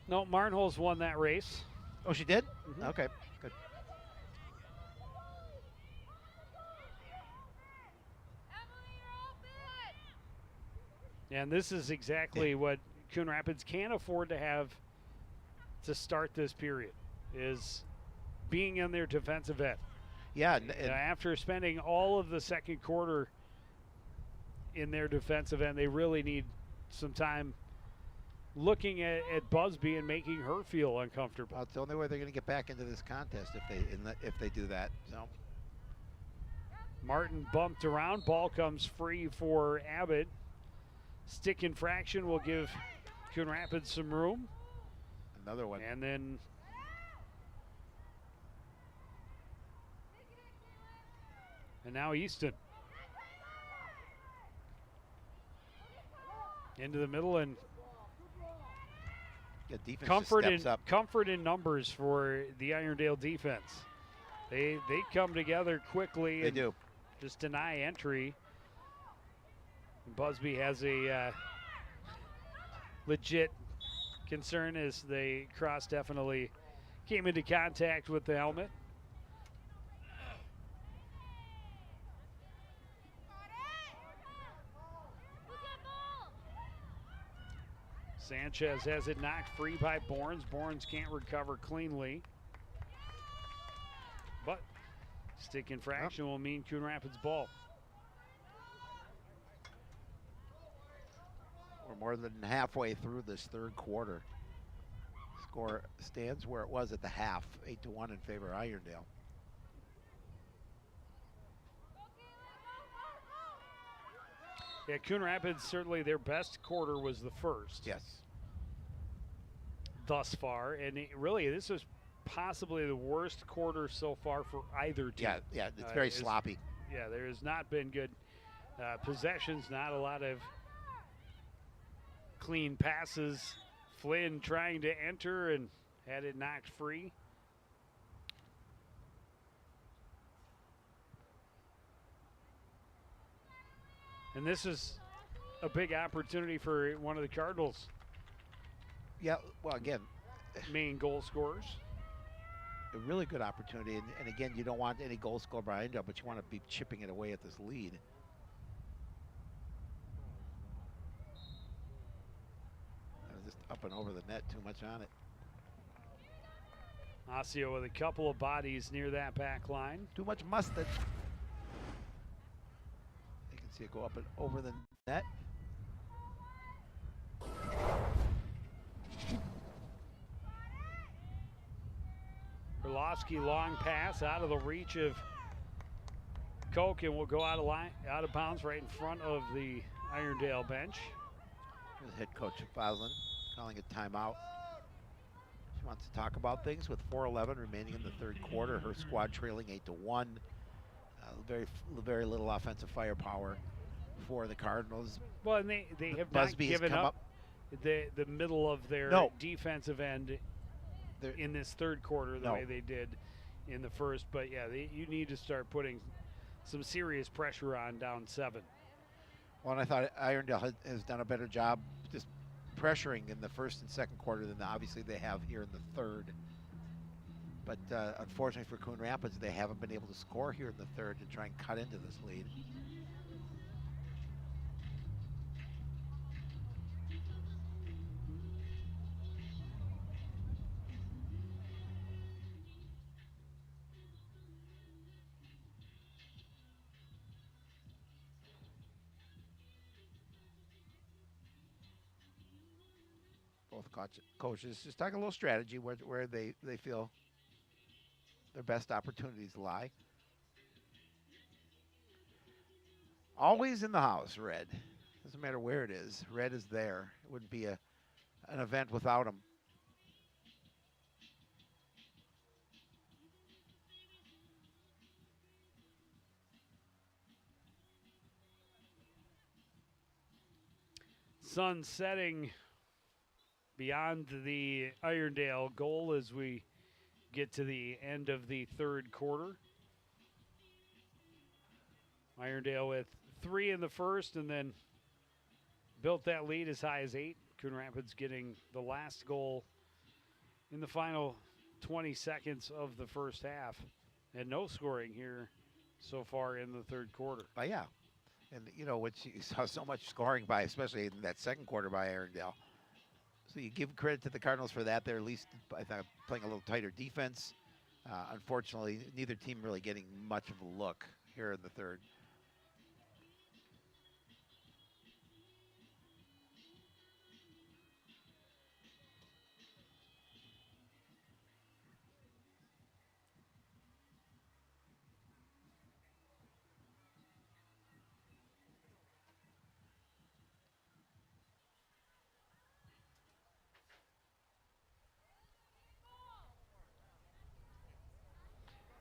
No, Marnholz won that race. Oh, she did? Mhm. Okay, good. And this is exactly what Coon Rapids can't afford to have to start this period, is being in their defensive end. Yeah. After spending all of the second quarter in their defensive end, they really need some time looking at Busby and making her feel uncomfortable. Well, it's the only way they're going to get back into this contest if they do that. So Martin bumped around. Ball comes free for Abbott. Stick infraction will give Coon Rapids some room. another one. And then now Easton. Into the middle, and Yeah, defense comfort steps up. in numbers for the Irondale defense. They come together quickly. They and do. just deny entry. And Busby has a legit concern as the cross definitely came into contact with the helmet. Sanchez has it knocked free by Borns. Borns can't recover cleanly. But stick infraction will mean Coon Rapids ball. We're more than halfway through this third quarter. Score stands where it was at the half, 8-1 in favor of Irondale. Yeah, Coon Rapids, certainly their best quarter was the first. Yes. Thus far, and really this is possibly the worst quarter so far for either team. Yeah, it's very sloppy. Yeah, there has not been good possessions, not a lot of clean passes. Flynn trying to enter and had it knocked free. And this is a big opportunity for one of the Cardinals' Yeah, well, again, main goal scorers. a really good opportunity. And again, you don't want any goal scored by Irondale, but you want to be chipping it away at this lead. Just up and over the net, too much on it. Ossio with a couple of bodies near that back line. Too much mustard. You can see it go up and over the net. Orlovsky long pass out of the reach of Koch, and will go out of bounds right in front of the Irondale bench. Here's head coach Foslin calling a timeout. She wants to talk about things with 4:11 remaining in the third quarter. Her squad trailing 8-1. Very little offensive firepower for the Cardinals. Well, and they have Busby not has given come up the middle of their defensive end in this third quarter the way they did in the first. But yeah, you need to start putting some serious pressure on down 7. Well, and I thought Irondale has done a better job just pressuring in the first and second quarter than obviously they have here in the third. But unfortunately for Coon Rapids, they haven't been able to score here in the third to try and cut into this lead. both coaches just talking a little strategy where they feel their best opportunities lie. Always in the house, Red. Doesn't matter where it is. Red is there. It wouldn't be an event without them. Sun setting beyond the Irondale goal as we get to the end of the third quarter. Irondale with 3 in the first and then built that lead as high as 8. Coon Rapids getting the last goal in the final 20 seconds of the first half. And no scoring here so far in the third quarter. But yeah. And, you know, which you saw so much scoring by, especially in that second quarter by Irondale. So you give credit to the Cardinals for that. They're at least, I thought, playing a little tighter defense. Unfortunately, neither team really getting much of a look here in the third.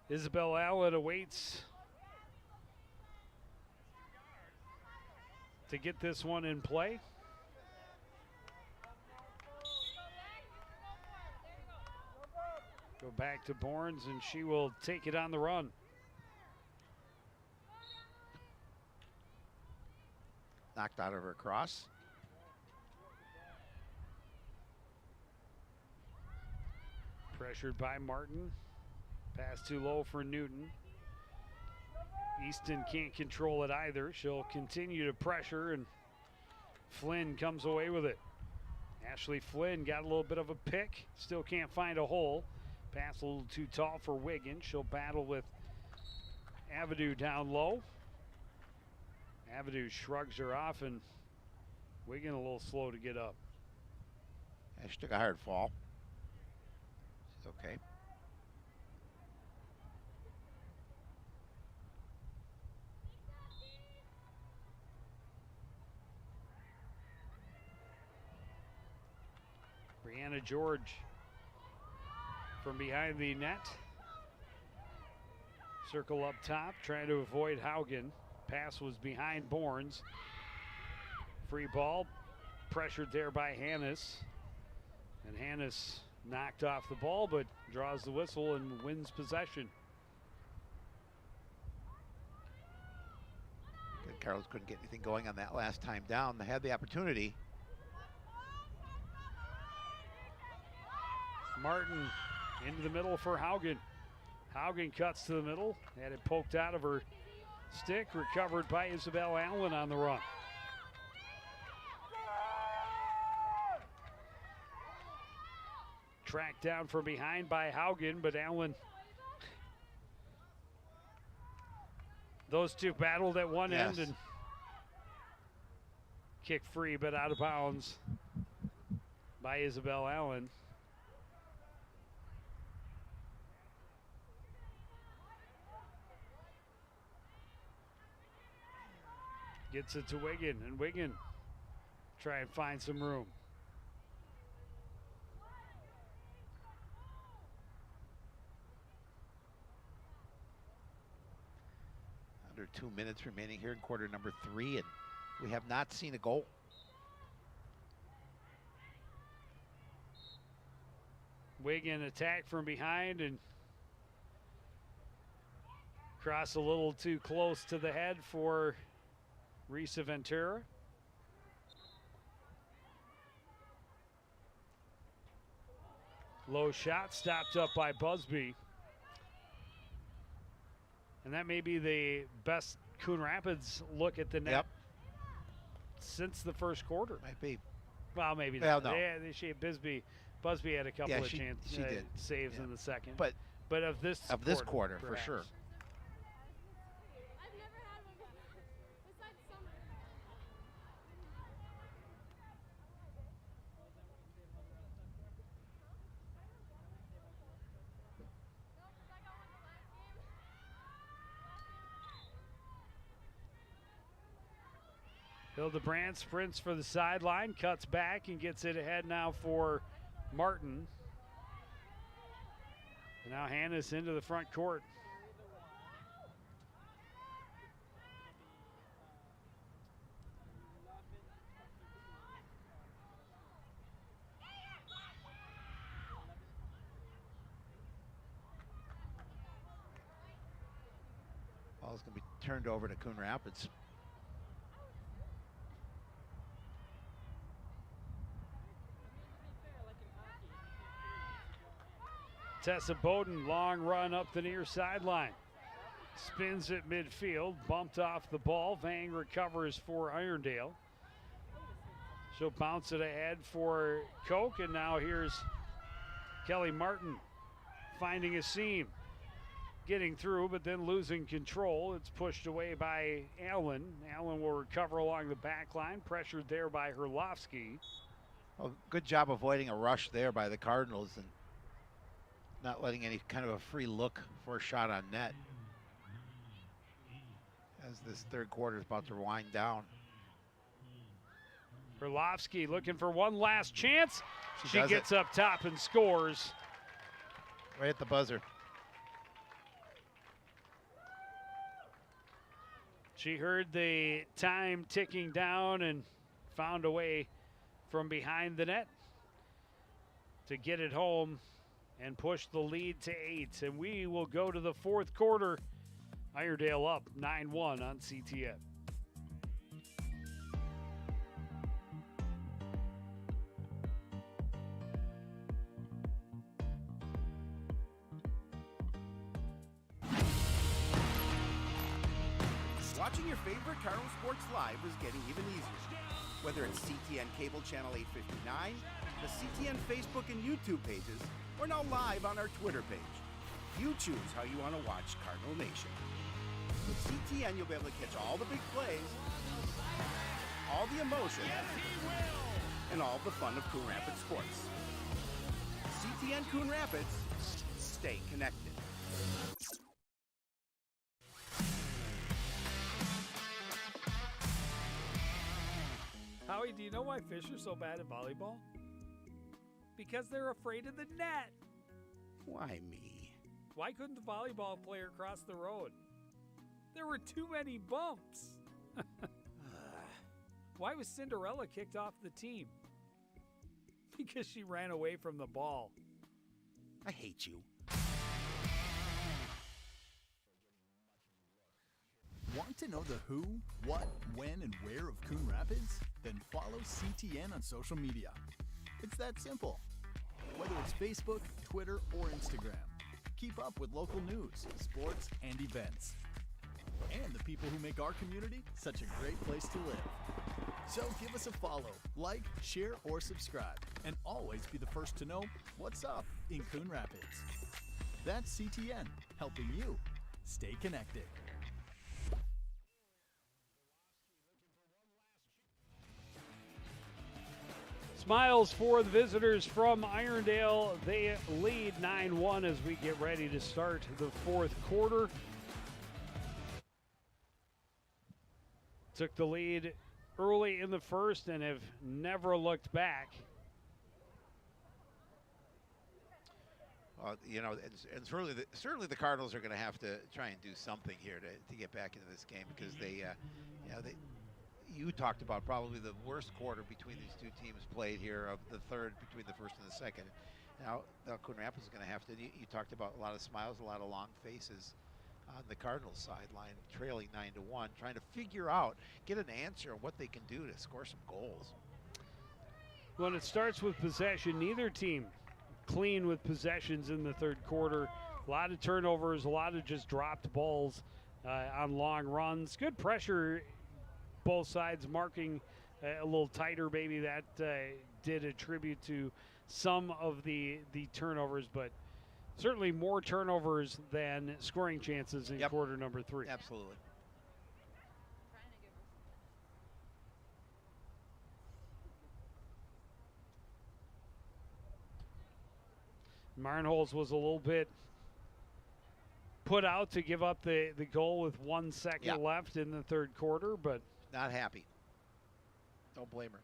Isabel Allen awaits to get this one in play. Go back to Bournes, and she will take it on the run. Knocked out of her cross. Pressured by Martin. Pass too low for Newton. Easton can't control it either. She'll continue to pressure, and Flynn comes away with it. Ashley Flynn got a little bit of a pick. Still can't find a hole. Pass a little too tall for Wiggin. She'll battle with Avidu down low. Avidu shrugs her off, and Wiggin a little slow to get up. Yeah, she took a hard fall. She's okay. Brianna George from behind the net. Circle up top, trying to avoid Haugen. Pass was behind Bournes. Free ball, pressured there by Hannes. And Hannes knocked off the ball, but draws the whistle and wins possession. Good, Carlos couldn't get anything going on that last time down. They had the opportunity. Martin into the middle for Haugen. Haugen cuts to the middle, had it poked out of her stick, recovered by Isabel Allen on the run. Tracked down from behind by Haugen, but Allen, those two battled at one end and kick free, but out of bounds by Isabel Allen. Gets it to Wiggin, and Wiggin try and find some room. Under 2 minutes remaining here in quarter number 3, and we have not seen a goal. Wiggin attack from behind and cross a little too close to the head for Risa Ventura. Low shot stopped up by Busby. And that may be the best Coon Rapids look at the net since the first quarter. Might be. Well, maybe well, not. No. Busby had a couple of she did. saves in the second. But of this quarter for sure. Hildebrandt sprints for the sideline, cuts back and gets it ahead now for Martin. And now Hannes into the front court. Ball's going to be turned over to Coon Rapids. Tessa Bowden, long run up the near sideline. Spins at midfield, bumped off the ball. Vang recovers for Irondale. She'll bounce it ahead for Koch, and now here's Kelly Martin finding a seam. Getting through, but then losing control. It's pushed away by Allen. Allen will recover along the back line, pressured there by Herlovsky. Well, good job avoiding a rush there by the Cardinals and not letting any kind of a free look for a shot on net as this third quarter is about to wind down. Herlovsky looking for one last chance. She does gets it. up top and scores. Right at the buzzer. She heard the time ticking down and found a way from behind the net to get it home and push the lead to 8. And we will go to the fourth quarter. Irondale up 9-1 on CTN. Watching your favorite Cardinal sports live is getting even easier. Whether it's CTN Cable Channel 859, the CTN Facebook and YouTube pages, or now live on our Twitter page. You choose how you want to watch Cardinal Nation. With CTN, you'll be able to catch all the big plays, all the emotion, and all the fun of Coon Rapids sports. CTN Coon Rapids, stay connected. Howie, do you know why fish are so bad at volleyball? Because they're afraid of the net. Why me? Why couldn't the volleyball player cross the road? There were too many bumps. Why was Cinderella kicked off the team? Because she ran away from the ball. I hate you. Want to know the who, what, when, and where of Coon Rapids? Then follow CTN on social media. It's that simple. Whether it's Facebook, Twitter, or Instagram, keep up with local news, sports, and events. And the people who make our community such a great place to live. So give us a follow, like, share, or subscribe, and always be the first to know what's up in Coon Rapids. That's CTN, helping you stay connected. Smiles for the visitors from Irondale. They lead 9-1 as we get ready to start the fourth quarter. Took the lead early in the first and have never looked back. You know, and certainly the Cardinals are going to have to try and do something here to get back into this game because you talked about probably the worst quarter between these two teams played here of the third between the first and the second. Now Coon Rapids is going to have to. You talked about a lot of smiles, a lot of long faces on the Cardinals sideline, trailing 9-1, trying to figure out, get an answer on what they can do to score some goals. When it starts with possession, neither team clean with possessions in the third quarter. A lot of turnovers, a lot of just dropped balls on long runs. Good pressure, both sides marking a little tighter. Maybe that did attribute to some of the turnovers, but certainly more turnovers than scoring chances in quarter number 3. Absolutely. Marnholz was a little bit put out to give up the goal with 1 second left in the third quarter, but not happy. Don't blame her.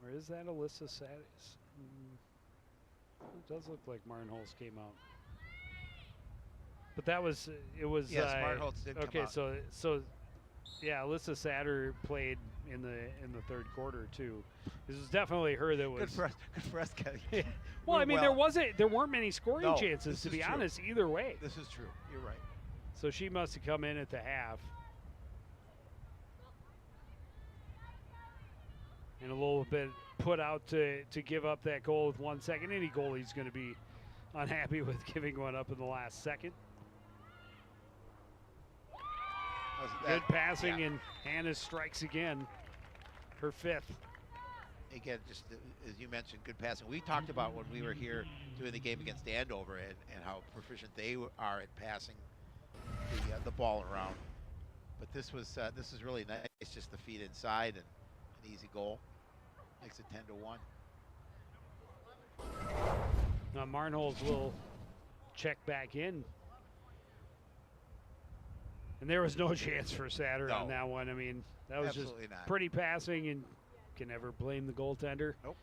Or is that Alyssa Satis? It does look like Martin Holtz came out. But that was, it was. Yes, Martin Holtz did okay, come out. so, yeah, Alyssa Satter played in the third quarter too. This was definitely her that was. Good for us, Kelly. Well, I mean, there weren't many scoring No, chances, this to is be true. honest, either way. This is true. You're right. So she must have come in at the half. And a little bit put out to give up that goal with 1 second. Any goalie's going to be unhappy with giving one up in the last second. Good passing, yeah. and Hannah strikes again, her fifth. Again, just as you mentioned, good passing. We talked about when we were here doing the game against Andover and how proficient they are at passing the ball around. But this is really nice. It's just the feet inside and an easy goal. Makes it 10-1. Now Marnholz will check back in. And there was no chance for Satter on that one. I mean, that was Absolutely just not. pretty passing, and can never blame the goaltender. Nope.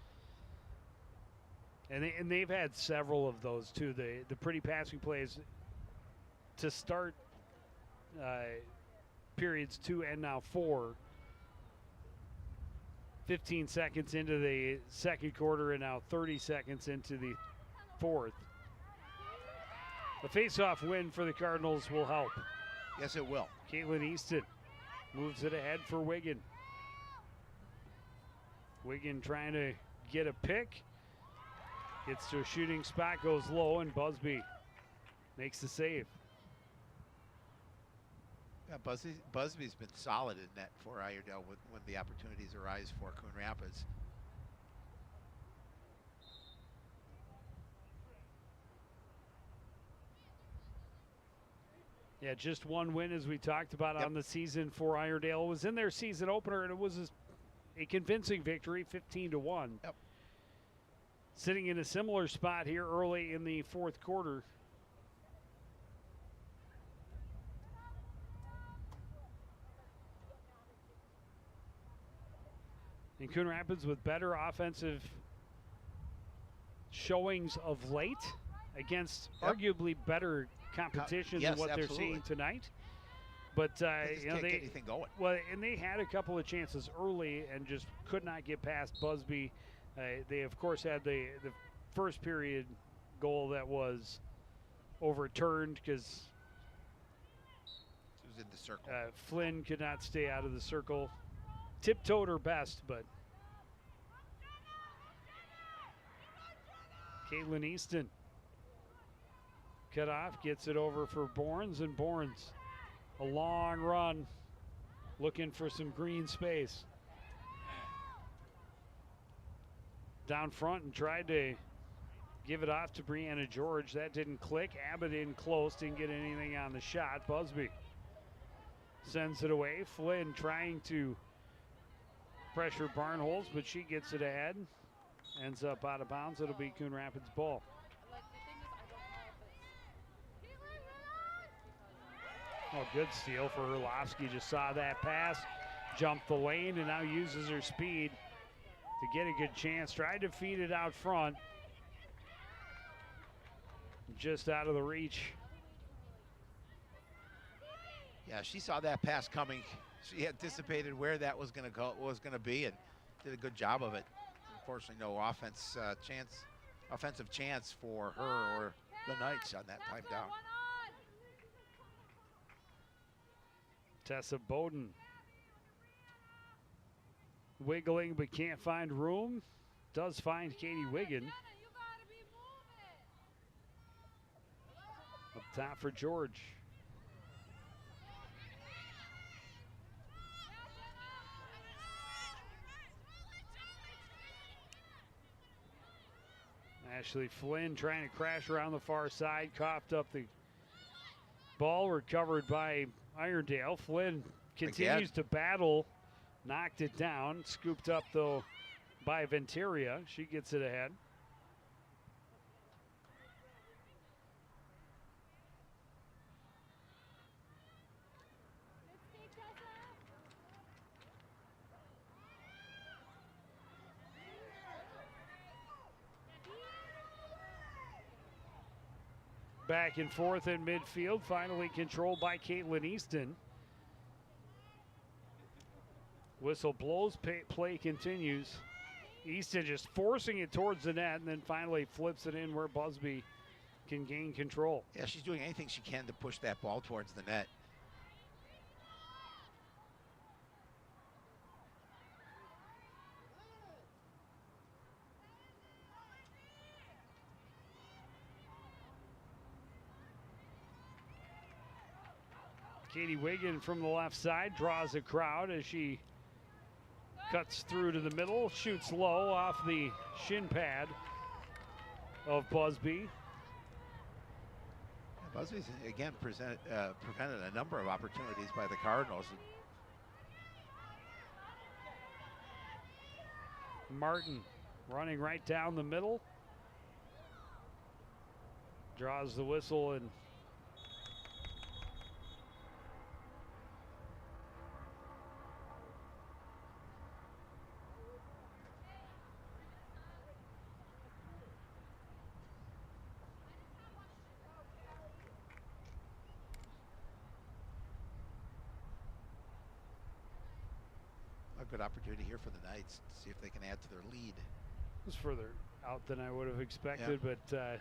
And they've had several of those too. The pretty passing plays to start periods 2 and now 4. 15 seconds into the second quarter and now 30 seconds into the fourth. The face-off win for the Cardinals will help. Yes, it will. Caitlin Easton moves it ahead for Wigan. Wigan trying to get a pick. Gets to a shooting spot, goes low, and Busby makes the save. Yeah, Busby's been solid in net for Irondale when the opportunities arise for Coon Rapids. Yeah, just one win, as we talked about on the season for Irondale. It was in their season opener, and it was a convincing victory, 15-1. Yep. Sitting in a similar spot here early in the fourth quarter. And Coon Rapids with better offensive showings of late against arguably better competition than what they're seeing tonight. But they can't get anything going. Well, and they had a couple of chances early and just could not get past Busby. They of course had the first period goal that was overturned because it was in the circle. Flynn could not stay out of the circle. Tiptoed her best, but Caitlin Easton cut off, gets it over for Borns, and Borns a long run looking for some green space. Down front and tried to give it off to Brianna George. That didn't click. Abbott in close, didn't get anything on the shot. Busby sends it away. Flynn trying to pressure Barnholz, but she gets it ahead. Ends up out of bounds. It'll be Coon Rapids ball. Oh, good steal for Herlovsky. Just saw that pass, jumped the lane, and now uses her speed to get a good chance. Tried to feed it out front. Just out of the reach. Yeah, she saw that pass coming. She anticipated where that was going to be, and did a good job of it. Unfortunately, no offensive chance for her or the Knights on that time down. Tessa Bowden wiggling but can't find room. Does find Katie Wigan. Up top for George. Ashley Flynn trying to crash around the far side, coughed up the ball, recovered by Irondale. Flynn continues to battle, knocked it down, scooped up though by Venteria. She gets it ahead. back and forth in midfield, finally controlled by Caitlin Easton. Whistle blows, play continues. Easton just forcing it towards the net and then finally flips it in where Busby can gain control. Yeah, she's doing anything she can to push that ball towards the net. Katie Wiggin from the left side draws a crowd as she cuts through to the middle, shoots low off the shin pad of Busby. Busby's again prevented a number of opportunities by the Cardinals. Martin running right down the middle. Draws the whistle and good opportunity here for the Knights to see if they can add to their lead. it was further out than I would have expected, but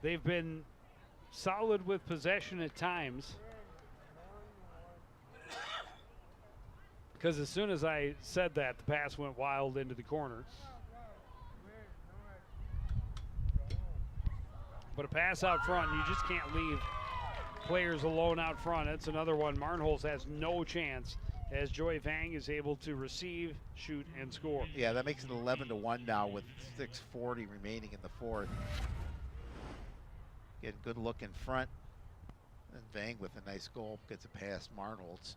they've been solid with possession at times. Because as soon as I said that, the pass went wild into the corner. But a pass out front, you just can't leave players alone out front. It's another one. Marnholz has no chance as Joy Vang is able to receive, shoot, and score. Yeah, that makes it 11-1 now with 6:40 remaining in the fourth. Getting good look in front. And Vang with a nice goal gets it past Marnholz.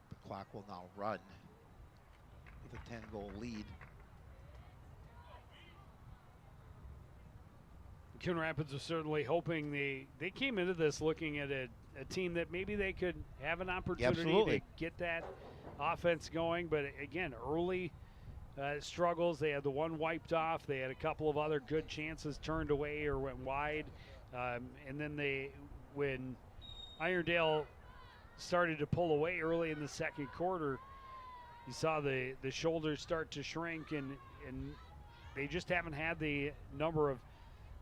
The clock will now run with a 10-goal lead. Coon Rapids are certainly hoping they came into this looking at a team that maybe they could have an opportunity to get that offense going. But again, early struggles. They had the one wiped off. They had a couple of other good chances turned away or went wide. And then when Irondale started to pull away early in the second quarter, you saw the shoulders start to shrink, and they just haven't had the number of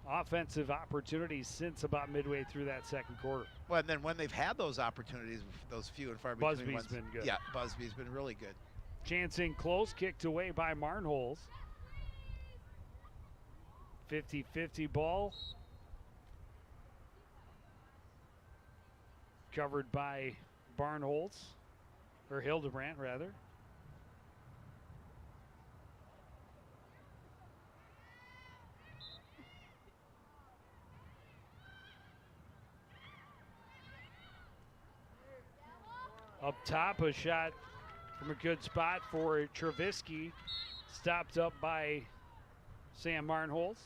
offensive opportunities since about midway through that second quarter. Well, and then when they've had those opportunities, those few and far between Busby's ones, been good. Yeah, Busby's been really good. Chance in close, kicked away by Marnholz. 50-50 ball. Covered by Barnholtz, or Hildebrandt rather. Up top, a shot from a good spot for Trevisky. Stopped up by Sam Marnholz.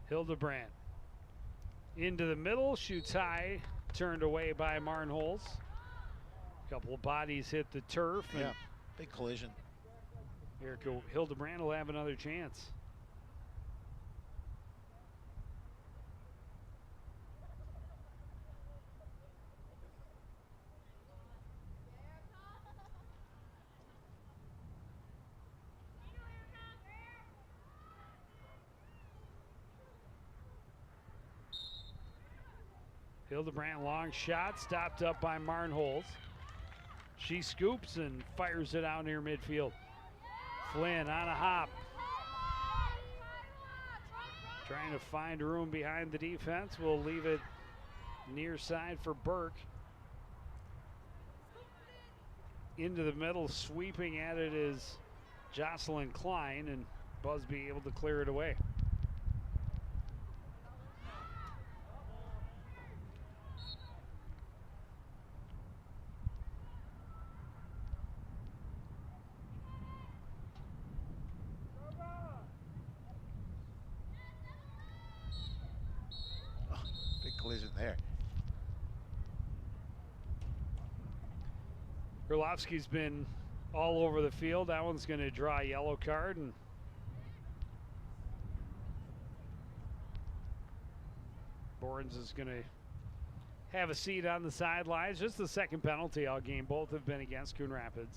Hildebrandt into the middle, shoots high, turned away by Marnholz. A couple of bodies hit the turf. Yeah, big collision. Erica Hildebrandt will have another chance. Hildebrandt, long shot, stopped up by Marnholz. She scoops and fires it out near midfield. Flynn on a hop. Trying to find room behind the defense. We'll leave it near side for Burke. into the middle. Sweeping at it is Jocelyn Klein, and Busby able to clear it away. Big collision there. Grolowski's been all over the field. That one's going to draw a yellow card, and Borns is going to have a seat on the sidelines. Just the second penalty all game. Both have been against Coon Rapids.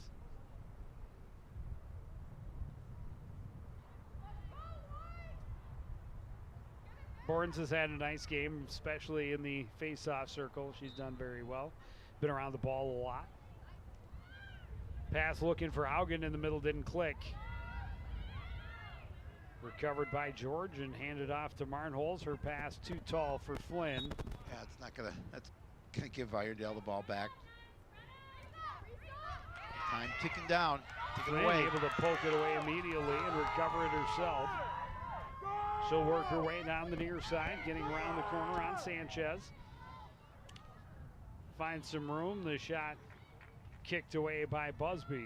Borns has had a nice game, especially in the face-off circle. She's done very well. Been around the ball a lot. Pass looking for Haugen in the middle, didn't click. Recovered by George and handed off to Marnholz. Her pass too tall for Flynn. Yeah, that's gonna give Irondale the ball back. Time ticking down. Ticking Flynn away. able to poke it away immediately and recover it herself. She'll work her way down the near side, getting around the corner on Sanchez. Finds some room. The shot kicked away by Busby.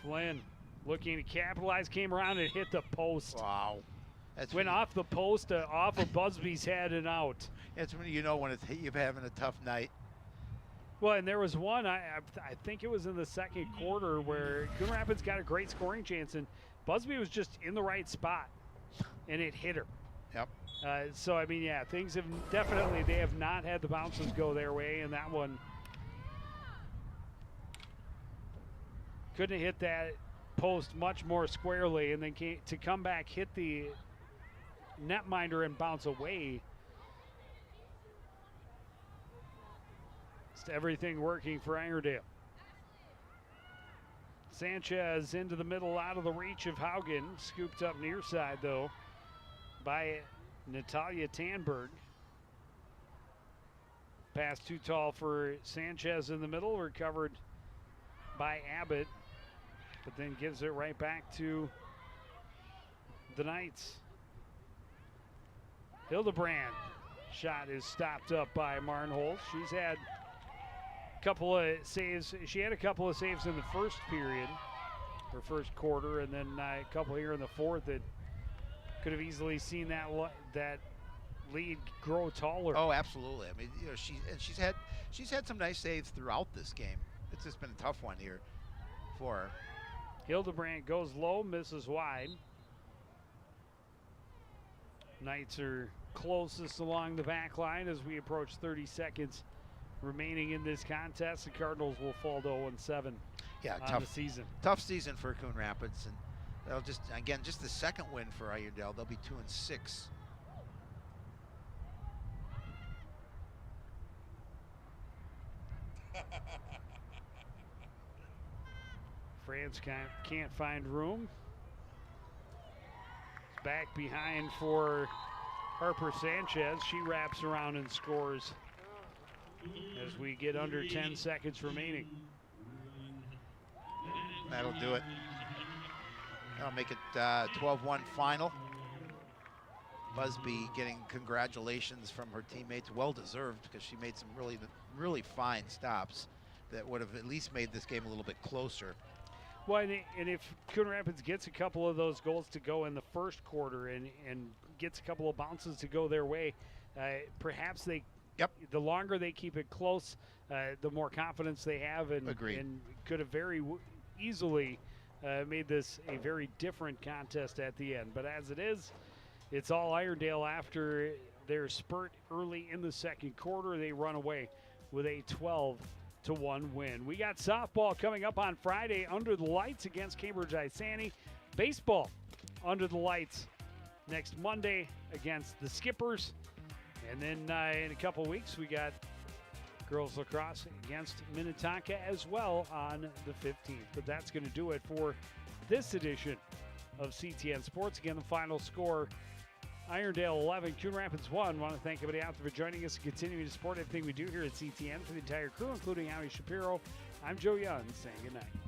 Flynn looking to capitalize, came around and hit the post. Wow. That's Went when off the post, off of Busby's head and out. That's when you know when you're having a tough night. Well, and there was one, I think it was in the second quarter, where Coon Rapids got a great scoring chance, and Busby was just in the right spot, and it hit her. Yep. So, I mean, yeah, things have definitely, they have not had the bounces go their way, and that one couldn't hit that post much more squarely, and then to come back, hit the netminder and bounce away. Just everything working for Irondale. Sanchez into the middle, out of the reach of Haugen. Scooped up near side, though, by Natalia Tanberg. Pass too tall for Sanchez in the middle, recovered by Abbott, but then gives it right back to the Knights. Hildebrand shot is stopped up by Marnholz. She's had a couple of saves. She had a couple of saves in the first period, or first quarter, and then a couple here in the fourth that could have easily seen that lead grow taller. Oh, absolutely. I mean, you know, she's had some nice saves throughout this game. It's just been a tough one here for her. Hildebrand goes low, misses wide. Knights are closest along the back line as we approach 30 seconds remaining in this contest. The Cardinals will fall to 0-7 Yeah, on the season. Tough season for Coon Rapids, and they'll just the second win for Irondale. They'll be 2-6. France can't find room. Back behind for Harper Sanchez. She wraps around and scores as we get under 10 seconds remaining. That'll do it. That'll make it 12-1 final. Busby getting congratulations from her teammates, well deserved, because she made some really fine stops that would have at least made this game a little bit closer. Well, and if Coon Rapids gets a couple of those goals to go in the first quarter and gets a couple of bounces to go their way, perhaps they, the longer they keep it close, the more confidence they have, and could have very easily made this a very different contest at the end. But as it is, it's all Irondale. After their spurt early in the second quarter, they run away with a 12-1 win. We got softball coming up on Friday under the lights against Cambridge Isani. Baseball under the lights next Monday against the Skippers. And then in a couple weeks, we got girls lacrosse against Minnetonka as well on the 15th. But that's going to do it for this edition of CTN Sports. Again, the final score, Irondale 11, Coon Rapids 1. Want to thank everybody out there for joining us and continuing to support everything we do here at CTN. For the entire crew, including Howie Shapiro, I'm Joe Young, saying good night.